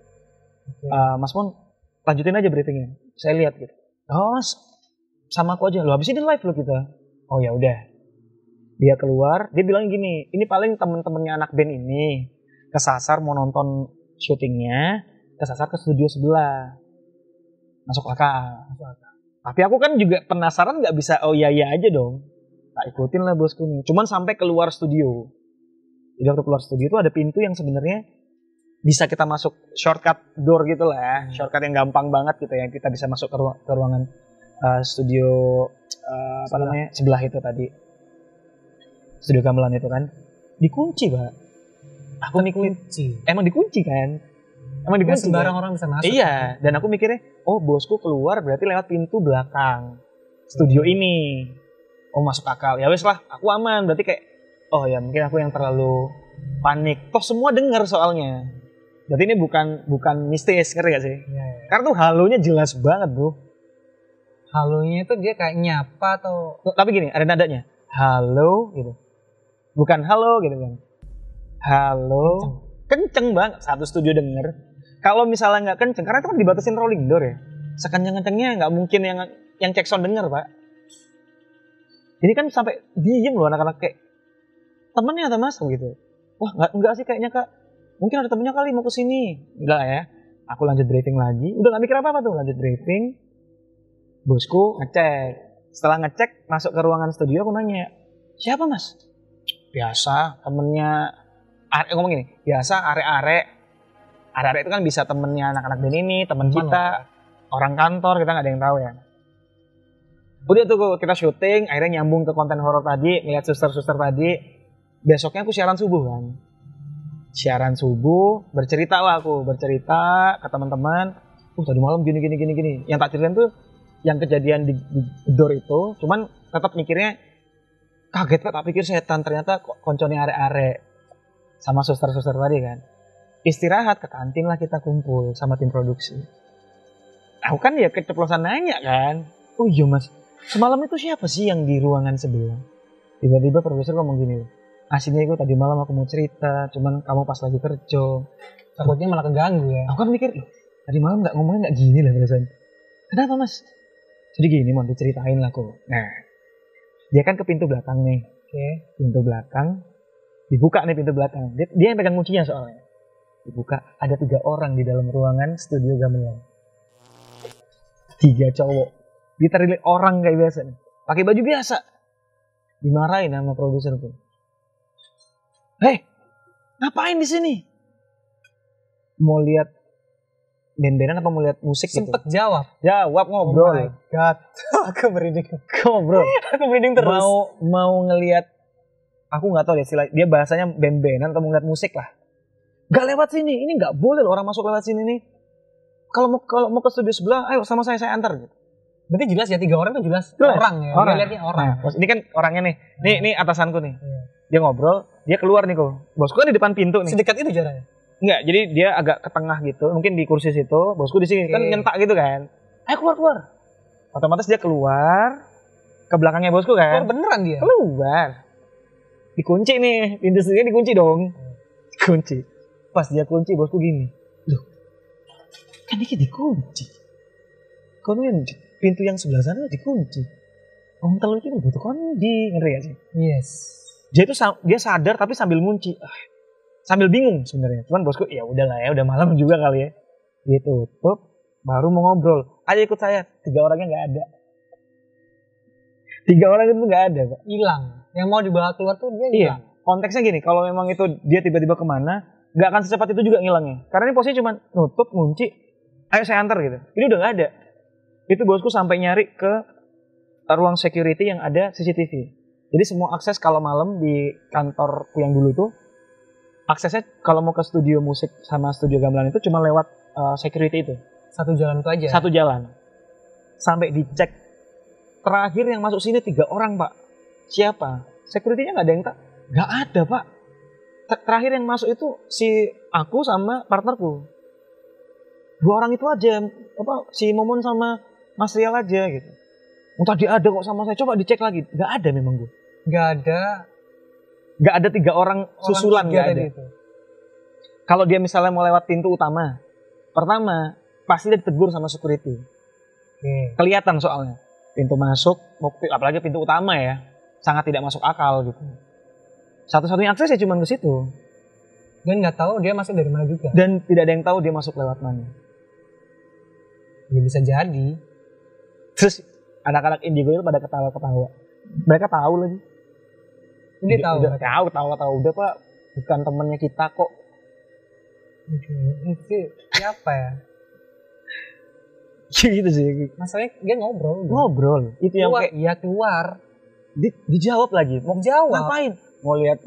Mas Mon, lanjutin aja briefingnya. Saya lihat gitu. Oh, Mas, sama aku aja. Lo habis ini live lo kita. Oh ya udah. Dia keluar, dia bilang gini, ini paling temen-temennya anak band ini kesasar mau nonton syutingnya, kesasar ke studio sebelah. Masuk akal. Tapi aku kan juga penasaran, nggak bisa oh iya aja dong. Tak ikutin lah bosku nih. Cuman sampai keluar studio. Jadi waktu keluar studio itu ada pintu yang sebenarnya bisa kita masuk shortcut door gitu lah ya. Shortcut yang gampang banget gitu ya. Kita bisa masuk ke ruangan studio sebelah itu tadi. Studio gamelan itu kan. Dikunci, Pak. Aku Kunci. emang dikunci kan? Emang Nggak dikunci. sembarang Kan? orang bisa masuk. Iya, dan aku mikirnya, oh bosku keluar berarti lewat pintu belakang studio ini. Oh masuk akal. Ya wes lah, aku aman. Berarti kayak, oh ya mungkin aku yang terlalu panik. Toh semua dengar soalnya. Berarti ini bukan mistis, ngerti gak sih? Iya. Karena tuh halonya jelas banget bro. Halonya itu dia kayak nyapa atau Tapi gini, ada nadanya. Halo gitu. Bukan halo gitu kan. Halo. Kenceng banget. Satu studio denger. Kalau misalnya nggak kenceng, karena itu kan dibatasin rolling door ya. Sekenceng-kencengnya nggak mungkin yang check sound denger, Pak. Ini kan sampai diem loh anak-anak kayak temennya ada mas gitu. Wah nggak sih kayaknya kak. Mungkin ada temennya kali mau kesini. Enggak ya. Aku lanjut briefing lagi. Udah nggak mikir apa-apa tuh. Lanjut briefing. Bosku ngecek. Setelah ngecek masuk ke ruangan studio aku nanya. Siapa mas? Biasa temennya. Ngomong gini. Biasa are-are. Are-are itu kan bisa temennya anak-anak band ini. Temen kita. Orang kantor kita nggak ada yang tahu ya. Udah tuh kita syuting, akhirnya nyambung ke konten horor tadi, ngeliat suster-suster tadi. Besoknya aku siaran subuh kan. Siaran subuh, bercerita ke teman-teman. Tadi malam gini. Yang tak ceritain tuh yang kejadian di door itu, cuman tetap mikirnya kaget Pak, tak pikir setan, ternyata konconnya are-are sama suster-suster tadi kan. Istirahat ke kantin lah kita kumpul sama tim produksi. Aku kan ya keceplosan nanya kan. Oh iya mas, semalam itu siapa sih yang di ruangan sebelah? Tiba-tiba produser ngomong gini, aslinya itu tadi malam aku mau cerita, cuman kamu pas lagi kerja. takutnya malah keganggu ya. Aku kan mikir, tadi malam ngomongnya nggak gini lah perasaan. Kenapa mas? Jadi gini mau diceritain lah aku. Nah, dia kan ke pintu belakang nih. Oke. Pintu belakang, dibuka nih pintu belakang. Dia yang pegang kuncinya soalnya. Dibuka, ada 3 orang di dalam ruangan studio gamelan. 3 cowok. Literally orang kayak biasa nih. Pakai baju biasa. Dimarahin sama produser tuh. Hei, ngapain di sini? Mau lihat band-bandan apa mau lihat musik Sempet gitu? jawab. Jawab ngobrol. Oh my god. Aku merinding. Ngobrol. Aku merinding terus. Mau ngelihat, aku nggak tahu ya istilah dia bahasanya band-bandan atau mau ngeliat musik lah. Gak lewat sini, ini nggak boleh loh orang masuk lewat sini nih. Kalau mau ke studio sebelah, ayo sama saya antar gitu. Berarti jelas ya 3 orang itu jelas Jelas. orang ya. Orang. Dia lihatnya orang. Nah, bos, ini kan orangnya nih. Nih atasanku nih. Iya. Dia ngobrol, dia keluar nih kok. Bosku kan di depan pintu nih. Sedekat itu jaraknya. Enggak, jadi dia agak ke tengah gitu, mungkin di kursi situ, bosku di sini. Oke. Kan nyentak gitu kan. Ayo keluar. Otomatis dia keluar ke belakangnya bosku kan. Beneran dia. Keluar. Dikunci nih, pintu studio dikunci dong. Kunci. Pas dia kunci bosku gini. Loh. Kan ini dikunci. Kono yang pintu yang sebelah sana dikunci. Om telu iki butuh kondi, ngerti gak sih? Yes. Dia sadar tapi sambil ngunci. Sambil bingung sebenarnya. Cuman bosku ya udahlah ya, udah malam juga kali ya. Ditutup, baru mau ngobrol. Ayo ikut saya. 3 orangnya nggak ada. 3 orang itu nggak ada, Pak. Hilang. Yang mau dibawa keluar tuh dia hilang. Iya. Konteksnya gini, kalau memang itu dia tiba-tiba kemana, nggak akan secepat itu juga ngilangnya. Karena ini posisinya cuma nutup, ngunci, ayo saya antar gitu. Ini udah nggak ada. Itu bosku sampai nyari ke ruang security yang ada CCTV. Jadi semua akses kalau malam di kantorku yang dulu tuh, aksesnya kalau mau ke studio musik sama studio gamelan itu cuma lewat security itu. Satu jalan itu aja. Satu jalan. Sampai dicek. Terakhir yang masuk sini 3 orang, Pak. Siapa? Security-nya nggak ada yang nggak ada, Pak. Terakhir yang masuk itu si aku sama partnerku. 2 orang itu aja, si Momon sama Mas Rial aja gitu. Tadi ada kok sama saya, coba dicek lagi. Nggak ada memang gue. Nggak ada 3 orang susulan, nggak ada. Kalau dia misalnya mau lewat pintu utama, pertama pasti dia ditegur sama security. Kelihatan soalnya pintu masuk, apalagi pintu utama ya, sangat tidak masuk akal gitu. Satu-satunya akses ya cuma ke situ. Dan nggak tahu dia masuk dari mana juga. Dan tidak ada yang tahu dia masuk lewat mana. Ya bisa jadi. Terus anak-anak Indigo itu pada ketawa-ketawa. Mereka tahu lagi. Dia tahu. Udah tahu, ketawa-tawa. Udah Pak, bukan temennya kita kok. Itu siapa ya? Gitu sih. Masalahnya dia ngobrol. Ngobrol. Itu yang kayak iya keluar. Dijawab lagi. Mau jawab. Ngapain? Mau lihat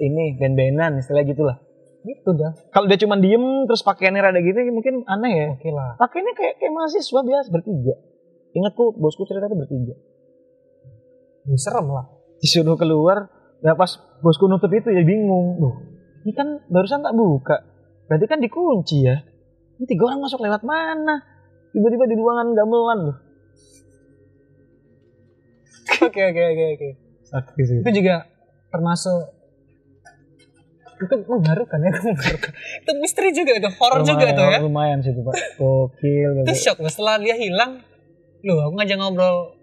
ini ben-benan istilah gitulah. Gitu dah. Kalau dia cuma diem terus pakaiannya rada gitu mungkin aneh ya. Oke lah. Pakaiannya kayak mahasiswa biasa bertiga. Ingatku bosku cerita itu bertiga. Ini serem lah. Disuruh keluar, nah pas bosku nutup itu ya bingung. Loh, ini kan barusan tak buka. Berarti kan dikunci ya. Ini 3 orang masuk lewat mana? Tiba-tiba di ruangan gamelan loh. Oke. Sakit sih. Itu juga termasuk itu mengharukan ya, itu misteri juga, itu horor juga tuh ya. Lumayan sih itu Pak. Gokil. Itu shock setelah dia hilang. Loh, aku ngajak ngobrol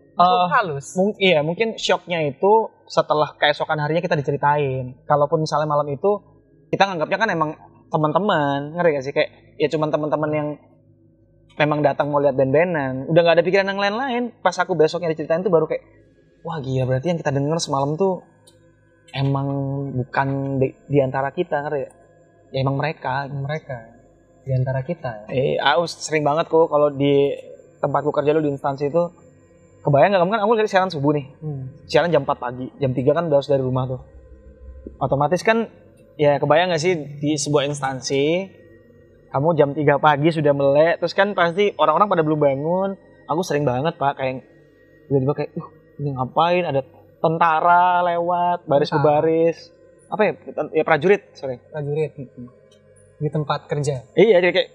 halus. Mungkin shocknya itu setelah keesokan harinya kita diceritain. Kalaupun misalnya malam itu kita nganggapnya kan emang teman-teman, ngerti gak sih, kayak ya cuman teman-teman yang memang datang mau lihat band-bandan, udah nggak ada pikiran yang lain-lain. Pas aku besoknya diceritain tuh baru kayak, wah gila, berarti yang kita denger semalam tuh emang bukan di antara kita, ngerti gak? Ya emang mereka di antara kita. Aku sering banget kok kalau di tempatku kerja dulu di instansi itu, kebayang nggak kamu kan, aku dari siaran subuh nih, siaran jam 4 pagi, jam 3 kan udah harus dari rumah tuh, otomatis kan ya kebayang nggak sih di sebuah instansi kamu jam 3 pagi sudah melek, terus kan pasti orang-orang pada belum bangun. Aku sering banget Pak kayak tiba-tiba kayak ini ngapain, ada tentara lewat baris berbaris, apa ya prajurit di tempat kerja. Iya, jadi kayak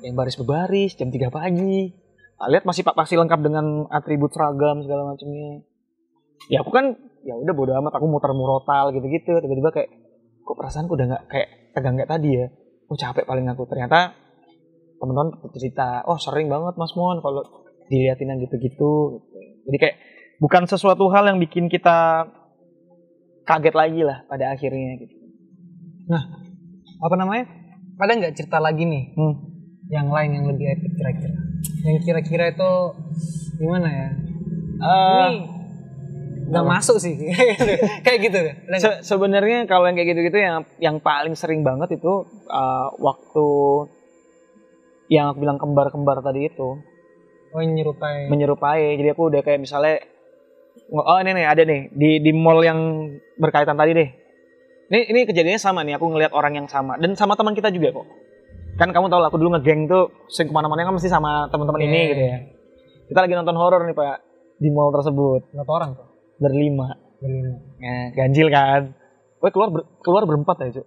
yang baris berbaris jam 3 pagi. Lihat masih pasti lengkap dengan atribut seragam segala macamnya. Ya aku kan ya udah bodo amat, aku muter murotal gitu-gitu. Tiba-tiba kayak kok perasaanku udah nggak kayak tegang kayak tadi ya. Capek paling aku. Ternyata teman-teman cerita, sering banget Mas Mon kalau diliatin yang gitu-gitu. Jadi kayak bukan sesuatu hal yang bikin kita kaget lagi lah pada akhirnya gitu. Nah, apa namanya? Ada nggak cerita lagi nih? Yang lain yang lebih epic kira-kira? Yang kira-kira itu gimana ya? Ini nggak masuk sih. Kayak gitu deh. Sebenarnya kalau yang kayak gitu-gitu yang paling sering banget itu waktu yang aku bilang kembar-kembar tadi itu. Menyerupai. Jadi aku udah kayak misalnya, ini nih ada nih di mall yang berkaitan tadi deh. Ini kejadiannya sama nih, aku ngelihat orang yang sama dan sama teman kita juga kok. Kan kamu tau lah, aku dulu ngegeng tuh sering kemana-mana kan mesti sama teman-teman ini gitu ya. Kita lagi nonton horor nih Pak di mall tersebut. Berapa orang tuh? Berlima. Nah, ganjil kan. Keluar berempat ya, Cuk.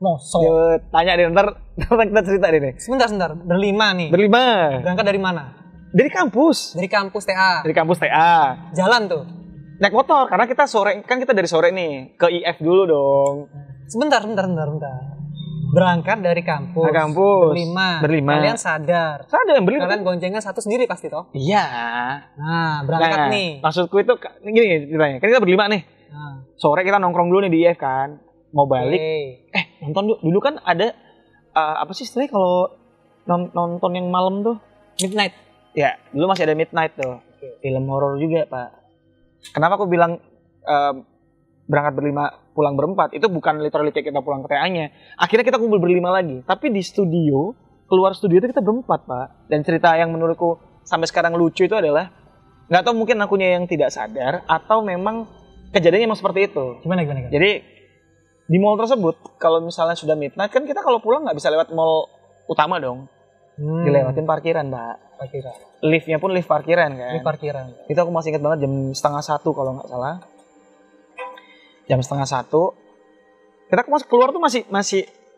Mosok. Tanya deh, ntar kita cerita deh nih. Sebentar. Berlima nih. Berangkat dari mana? Dari kampus. Dari kampus TA. Jalan tuh. Naik motor, karena kita dari sore nih ke IF dulu dong. Sebentar. Berangkat dari kampus. Berlima. Kalian sadar yang beli. Kalian goncengan satu sendiri pasti toh? Iya. Nah, berangkat nih. Maksudku itu gini ceritanya. Kan kita berlima nih. Sore kita nongkrong dulu nih di IF kan. Mau balik. Oke. Nonton dulu kan ada apa sih istilahnya kalau nonton yang malam tuh? Midnight. Ya, dulu masih ada midnight tuh. Film horor juga, Pak. Kenapa aku bilang berangkat berlima pulang berempat? Itu bukan literally kayak kita pulang ke TA-nya. Akhirnya kita kumpul berlima lagi. Tapi di studio, keluar studio itu kita berempat, Pak. Dan cerita yang menurutku sampai sekarang lucu itu adalah nggak tahu mungkin akunya yang tidak sadar atau memang kejadiannya emang seperti itu. Gimana? Jadi di mall tersebut kalau misalnya sudah midnight kan kita kalau pulang nggak bisa lewat mall utama dong. Dilewatin parkiran, Pak. Parkiran. Liftnya pun lift parkiran kan. Lift parkiran. Itu aku masih ingat banget jam 12:30 kalau nggak salah. Jam 12:30 kita keluar tuh masih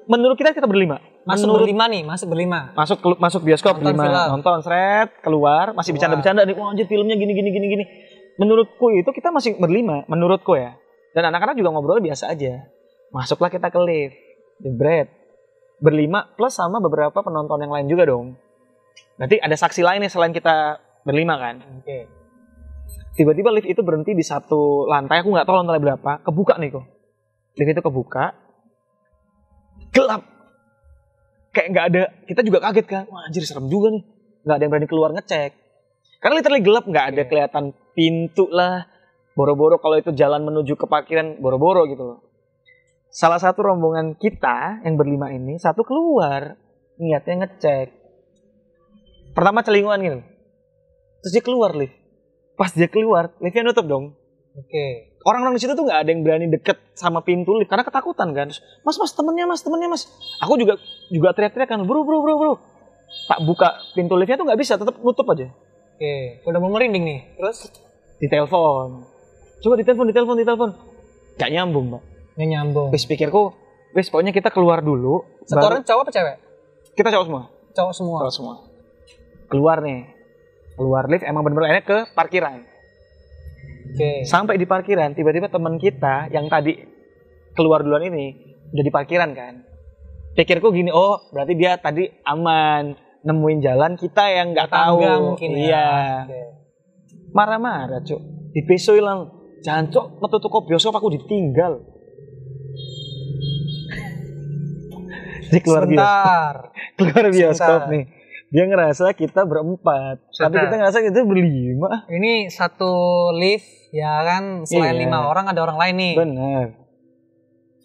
menurut kita berlima. Masuk berlima. Masuk bioskop Nonton berlima. film. Nonton seret keluar masih bercanda-bercanda nih. Wah, anjir filmnya gini. Menurutku itu kita masih berlima, menurutku ya. Dan anak-anak juga ngobrol biasa aja. Masuklah kita ke lift. Jebret. Berlima plus sama beberapa penonton yang lain juga dong. Berarti ada saksi lain nih selain kita berlima kan. Oke. Tiba-tiba lift itu berhenti di satu lantai, aku nggak tahu lantai berapa, kebuka nih kok. Lift itu kebuka, gelap. Kayak nggak ada, kita juga kaget kan, wah anjir serem juga nih. Nggak ada yang berani keluar ngecek. Karena literally gelap, nggak ada kelihatan pintu lah. Boro-boro kalau itu jalan menuju ke parkiran, boro-boro gitu loh. Salah satu rombongan kita yang berlima ini, satu keluar, niatnya ngecek. Pertama celinguan gitu. Terus dia keluar lift. Pas dia keluar, liftnya nutup dong. Oke. Orang-orang di situ tuh nggak ada yang berani deket sama pintu lift karena ketakutan kan. Terus, mas temennya mas. Aku juga teriak-teriak kan, bro. Tak buka pintu liftnya tuh nggak bisa, tetap nutup aja. Oke. Udah mau merinding nih. Terus Ditelepon. Coba ditelepon. Gak nyambung, Mbak. nggak nyambung. Wis pikirku, pokoknya kita keluar dulu. Setornya cowok apa cewek? Kita cowok semua. Cowok semua. Keluar lift emang bener-bener ke parkiran. Oke. Sampai di parkiran tiba-tiba teman kita yang tadi keluar duluan ini udah di parkiran kan. Pikirku gini, oh berarti dia tadi aman nemuin jalan, kita yang nggak tahu. Mungkin iya. Ya. Oke. Marah-marah cuk, dipesoi lang. Jangan cok metu toko bioskop aku ditinggal. Dia keluar bioskop nih. Dia ngerasa kita berempat, tapi kita ngerasa kita berlima. Ini satu lift ya kan, selain 5 orang ada orang lain nih. Bener.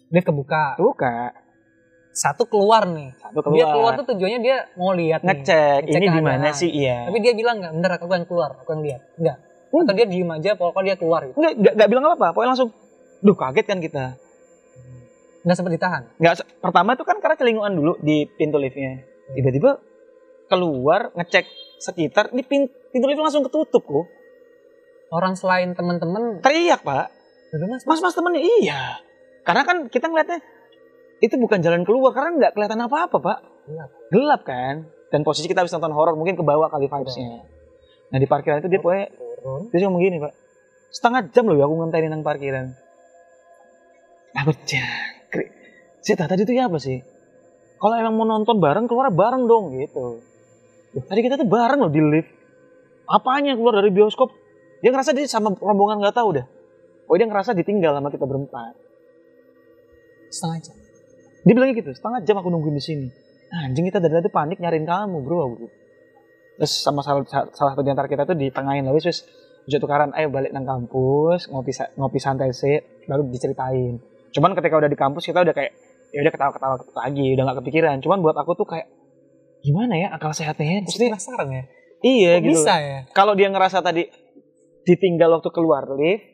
Lift kebuka. Satu keluar nih. Dia keluar tuh tujuannya dia mau lihat ngecek ini di mana sih, iya. Tapi dia bilang enggak, bentar aku akan keluar, aku akan lihat. Enggak. Atau dia diem aja pokoknya dia keluar gitu. Enggak bilang apa-apa, pokoknya langsung kaget kan kita. Enggak sempat ditahan. Pertama tuh kan karena celinguan dulu di pintu liftnya. Tiba-tiba keluar ngecek sekitar, ini pintu lift langsung ketutup kok. Orang selain teman-teman teriak, Pak. Mas temennya, iya. Karena kan kita ngeliatnya itu bukan jalan keluar karena nggak kelihatan apa-apa, Pak. Gelap kan. Dan posisi kita habis nonton horor, mungkin ke bawah kali vibes-nya. Nah di parkiran itu dia pokoknya dia ngomong gini, Pak. 1/2 jam loh aku nganterin nang parkiran. Aku jangkrik. Tadi itu ya apa sih? Kalau emang mau nonton bareng, keluar bareng dong gitu. Tadi kita tuh bareng loh di lift. Apanya keluar dari bioskop? Dia ngerasa dia sama rombongan nggak tahu dah. Oh dia ngerasa ditinggal sama kita berempat. 1/2 jam. Dia bilang gitu, 1/2 jam aku nungguin di sini. Anjing kita dari tadi panik nyariin kamu bro. Terus sama salah satu di antara kita tuh ditengahin lah, wis tukaran, ayo balik nang kampus, ngopi santai sih, baru diceritain. Cuman ketika udah di kampus kita udah kayak ya udah ketawa-ketawa lagi, udah nggak kepikiran. Cuman buat aku tuh kayak gimana ya akal sehatnya? Mesti penasaran ya. Iya gitu. Bisa ya. Kalau dia ngerasa tadi ditinggal waktu keluar lift,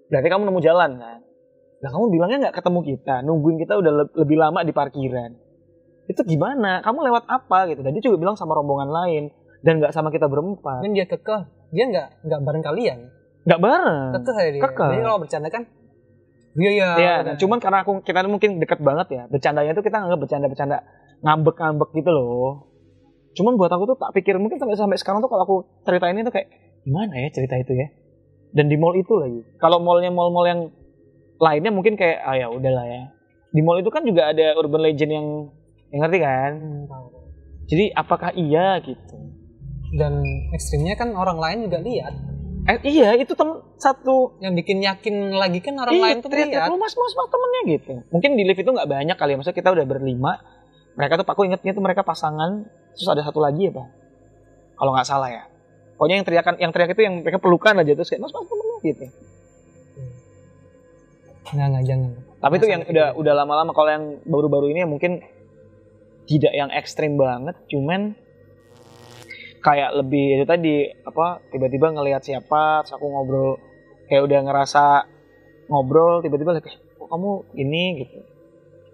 berarti kamu nemu jalan kan. Nah kamu bilangnya nggak ketemu kita, nungguin kita udah lebih lama di parkiran. Itu gimana? Kamu lewat apa gitu? Dan dia juga bilang sama rombongan lain dan nggak sama kita berempat. Dan dia kekeh, dia nggak bareng kalian. Nggak bareng. Kekeh ya dia. Jadi kalau bercanda kan, iya. Nah, cuman karena kita mungkin dekat banget ya, bercandanya tuh kita nganggap bercanda ngambek gitu loh. Cuman buat aku tuh tak pikir mungkin sampai sekarang tuh kalau aku ceritain ini tuh kayak gimana ya cerita itu ya. Dan di mall itu lagi. Kalau mallnya mall-mall yang lainnya mungkin kayak ya udahlah ya. Di mall itu kan juga ada urban legend yang ngerti kan? Jadi apakah iya gitu? Dan ekstrimnya kan orang lain juga lihat. Iya, itu satu. Yang bikin yakin lagi kan orang lain tuh teriak-teriak, lihat. lu mas temennya gitu. Mungkin di lift itu nggak banyak kali ya, maksudnya kita udah berlima. Mereka tuh, aku ingetnya tuh mereka pasangan, terus ada satu lagi ya Pak, kalau nggak salah ya. Pokoknya yang teriak itu yang mereka pelukan aja, terus kayak mas temennya gitu. Nggak jangan. Tapi itu yang udah lama-lama. Kalau yang baru-baru ini ya mungkin tidak yang ekstrim banget, cuman kayak lebih itu tadi apa, tiba-tiba ngelihat siapa, terus aku ngobrol, kayak udah ngerasa ngobrol, tiba-tiba kayak kok kamu ini gitu,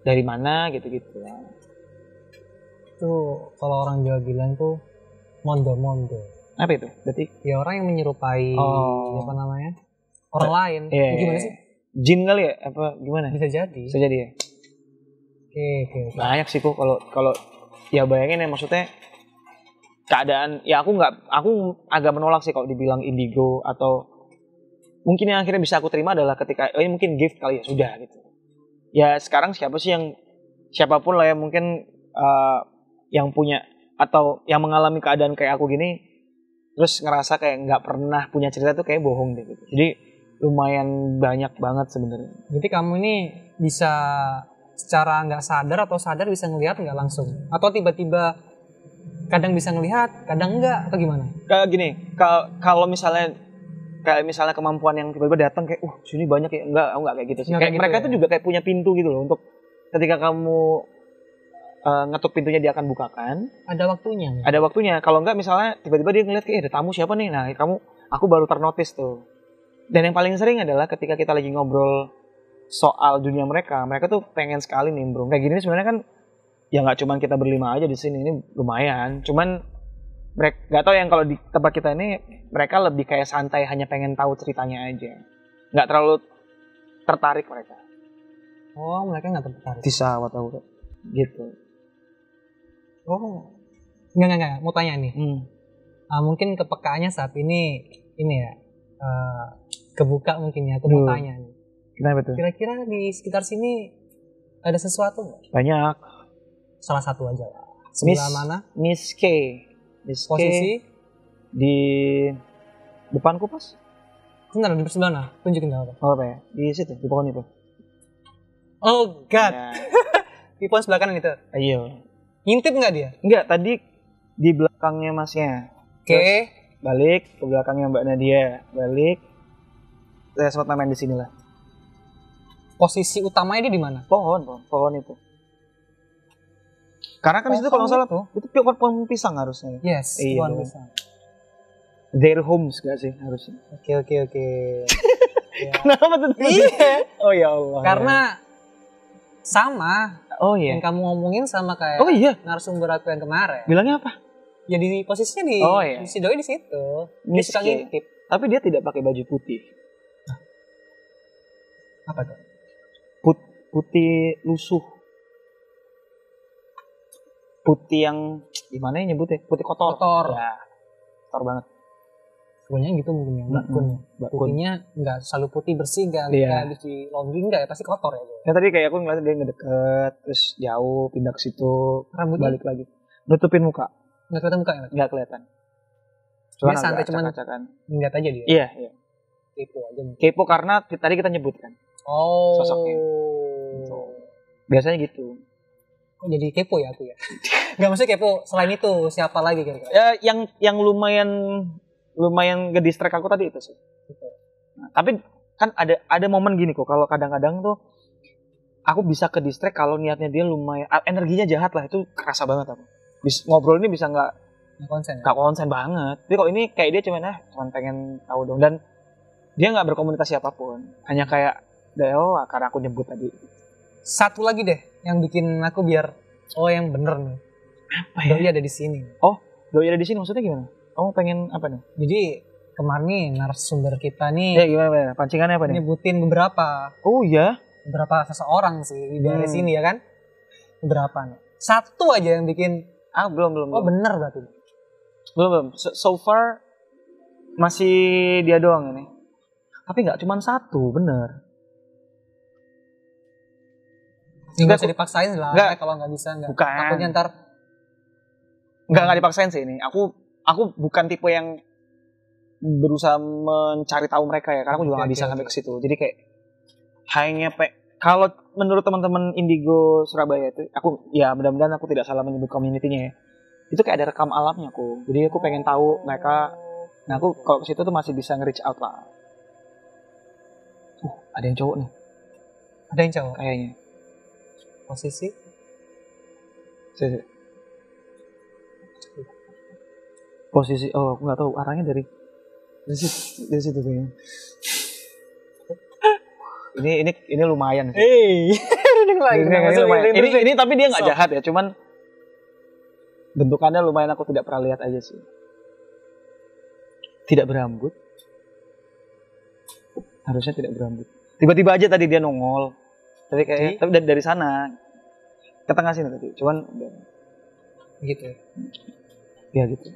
dari mana gitu-gitu. Tuh kalau orang Jawa bilang tuh mondo-mondo. Apa itu? Berarti Ya orang yang menyerupai apa namanya? Orang lain. iya, Gimana sih? Jin kali ya? Apa gimana? Bisa jadi. Bisa jadi ya. Oke. Banyak sih kok kalau ya bayangin ya, maksudnya keadaan ya aku agak menolak sih kalau dibilang indigo, atau mungkin yang akhirnya bisa aku terima adalah ketika ini mungkin gift kali ya, sudah gitu. Ya sekarang siapapun lah ya mungkin yang punya atau yang mengalami keadaan kayak aku gini terus ngerasa kayak nggak pernah punya cerita tuh kayak bohong deh gitu. Jadi lumayan banyak banget sebenarnya. Berarti kamu ini bisa secara nggak sadar atau sadar bisa ngelihat nggak langsung, atau tiba-tiba kadang bisa ngelihat, kadang enggak, atau gimana? Kayak gini, kalau misalnya kemampuan yang tiba-tiba datang kayak, sini banyak ya, enggak kayak gitu sih. Nggak Kayak gitu mereka ya? tuh juga kayak punya pintu gitu loh, untuk ketika kamu ngetuk pintunya dia akan bukakan. Ada waktunya. Ada waktunya. Kalau enggak misalnya tiba-tiba dia ngeliat kayak ada tamu siapa nih, nah aku baru ternotis tuh. Dan yang paling sering adalah ketika kita lagi ngobrol soal dunia mereka tuh pengen sekali nimbrung. Kayak gini sebenarnya kan ya nggak cuman kita berlima aja di sini, ini lumayan. Cuman mereka nggak tahu yang kalau di tempat kita ini mereka lebih kayak santai, hanya pengen tahu ceritanya aja, nggak terlalu tertarik mereka. Oh, mereka nggak tertarik. Bisa tahu gitu. Oh, nggak. Mau tanya nih. Mungkin kepekaannya saat ini ya kebuka mungkin ya. Aku mau tanya nih. Kenapa tuh? Kira-kira di sekitar sini ada sesuatu nggak? Banyak. Salah satu aja lah. Sebelah mana? Miss K. Posisi? Di depanku pas. Sebentar, di sebelah mana? Tunjukin apa? Oh apa ya? Di situ, di pohon itu. Oh God. Nah. Di pohon sebelah kanan itu. Ayo. Ngintip nggak dia? Enggak, tadi di belakangnya masnya. Oke. Balik ke belakangnya Mbak Nadia. Balik. Saya sempat main di sini lah. Posisi utamanya dia di mana? Pohon itu. Karena kan di situ kalau nggak salah itu pohon pisang harusnya. Yes, iya, pohon pisang. Their homes gak sih harusnya? Oke. Ya. Kenapa tuh? Iya. Oh ya Allah. Karena sama. Oh iya. Yang kamu ngomongin sama kayak narasumber aku yang kemarin. Bilangnya apa? Ya di posisinya di si Doi di situ. Dia suka ngintip. Tapi dia tidak pakai baju putih. Apa tuh? Putih lusuh. Putih yang gimana ya nyebutnya? Putih kotor. Ya, kotor banget. Pokoknya gitu mungkin ya, Mbak Kun. Putihnya nggak selalu putih bersih, nggak habis di laundry nggak ya, pasti kotor ya. Ya tadi kayak aku ngeliat dia ngedeket, terus jauh pindah ke situ, rambutnya balik lagi, nutupin muka. Nggak kelihatan muka ya? Nggak kelihatan. Dia santai cuman ngeliat aja dia. Iya. Kepo aja. Kepo karena tadi kita nyebutkan. Oh. Sosoknya. Gitu. Biasanya gitu. Kok jadi kepo ya aku ya? Nggak, maksudnya kepo selain itu siapa lagi kira-kira? Ya yang lumayan ngedistract aku tadi itu sih. Gitu. Nah, tapi kan ada momen gini kok, kalau kadang-kadang tuh aku bisa ke distract kalau niatnya dia lumayan energinya jahat lah, itu kerasa banget aku. Ngobrol ini bisa nggak konsen banget. Tapi kok ini kayak dia cuman pengen tahu dong, dan dia nggak berkomunikasi apapun, hanya kayak karena aku nyebut tadi. Satu lagi deh yang bikin aku biar yang bener nih. Apa ya? Doi ada di sini. Doi ada di sini maksudnya gimana? Kamu pengen apa nih? Jadi kemarin nih narasumber kita nih. Gimana? Pancingannya apa nih? Nyebutin beberapa. Oh iya? Beberapa seseorang sih dari sini ya kan? Beberapa nih. Satu aja yang bikin. Belum. Oh bener berarti. Belum. So far masih dia doang ini. Tapi nggak cuma satu, bener. Nggak usah dipaksain lah. Kalau nggak bisa nggak. Bukan. Takutnya ntar. Nggak dipaksain sih ini. Aku bukan tipe yang berusaha mencari tahu mereka ya, karena aku juga nggak bisa sampai ke situ. Jadi kayak hanya kalau menurut teman-teman Indigo Surabaya itu, aku ya mudah-mudahan aku tidak salah menyebut community-nya ya. Itu kayak ada rekam alamnya aku. Jadi aku pengen tahu mereka. Nah aku kalau ke situ tuh masih bisa nge-reach out lah. Ada yang cowok nih. Ada yang cowok Kayaknya. posisi Posisi, oh aku nggak tahu arahnya dari situ kayaknya. Ini lumayan sih. Ini tapi dia nggak jahat ya, cuman bentukannya lumayan, aku tidak pernah lihat aja sih. Tidak berambut. Harusnya tidak berambut. Tiba-tiba aja tadi dia nongol. Tapi dari sana ke tengah sini tadi. Cuman gitu. Ya gitu.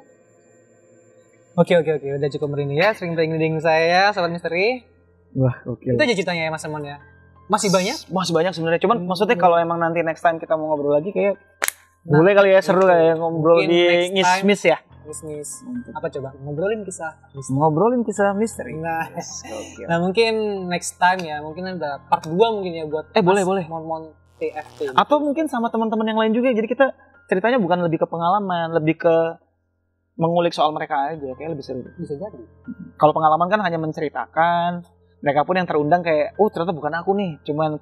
Oke, udah cukup merinding ya, sering merinding saya, Sobat Misteri. Wah, oke. Itu aja ceritanya ya Mas Amon ya. Masih banyak? Masih banyak sebenarnya. Cuman maksudnya kalau emang nanti next time kita mau ngobrol lagi kayak boleh kali ya, seru kayak ngobrol di Ngismis ya. Ngismis. Apa coba? Ngobrolin kisah misteri. Nah, nah mungkin next time ya, mungkin ada part 2 mungkin ya buat boleh. Mon TFT. Atau mungkin sama teman-teman yang lain juga. Jadi kita ceritanya bukan lebih ke pengalaman, lebih ke mengulik soal mereka aja, kayak lebih seru. Bisa jadi. Kalau pengalaman kan hanya menceritakan, mereka pun yang terundang kayak, oh ternyata bukan aku nih, cuman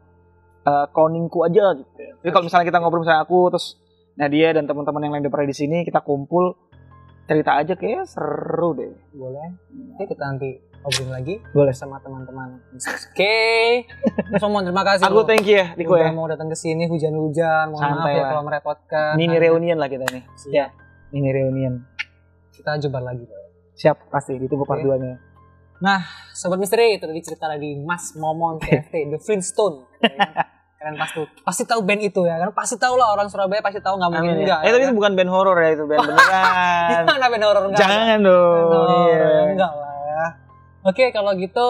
koningku aja gitu. Jadi kalau misalnya kita ngobrol misalnya aku, terus Nadia dan teman-teman yang lain udah pernah di sini, kita kumpul cerita aja, kayak seru deh. Boleh. Oke, kita nanti ngobrol lagi. Boleh sama teman-teman. Oke. Semua terima kasih. Aku thank you ya, Riko ya. Mau datang ke sini hujan-hujan, mohon maaf ya kalau merepotkan. Mini reunian lah kita nih. Ya. Mini reunian. Kita jumpa lagi. Siap, pasti ditunggu part 2-nya. Nah, Sobat Misteri, itu tadi cerita dari Mas Momon TFT, The Flintstone. Kalian pasti tahu band itu ya, kan pasti tahu lah, orang Surabaya pasti tahu, nggak mungkin enggak. Tapi itu bukan band horor ya, itu band beneran. Gimana band horor? Jangan dong. Enggak lah ya. Oke, kalau gitu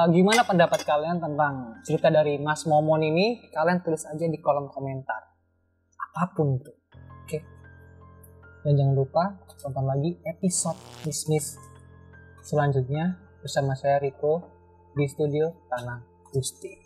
gimana pendapat kalian tentang cerita dari Mas Momon ini? Kalian tulis aja di kolom komentar. Apapun itu. Oke. Dan jangan lupa tonton lagi episode Ngismis selanjutnya bersama saya Riko di studio Tanah Gusti.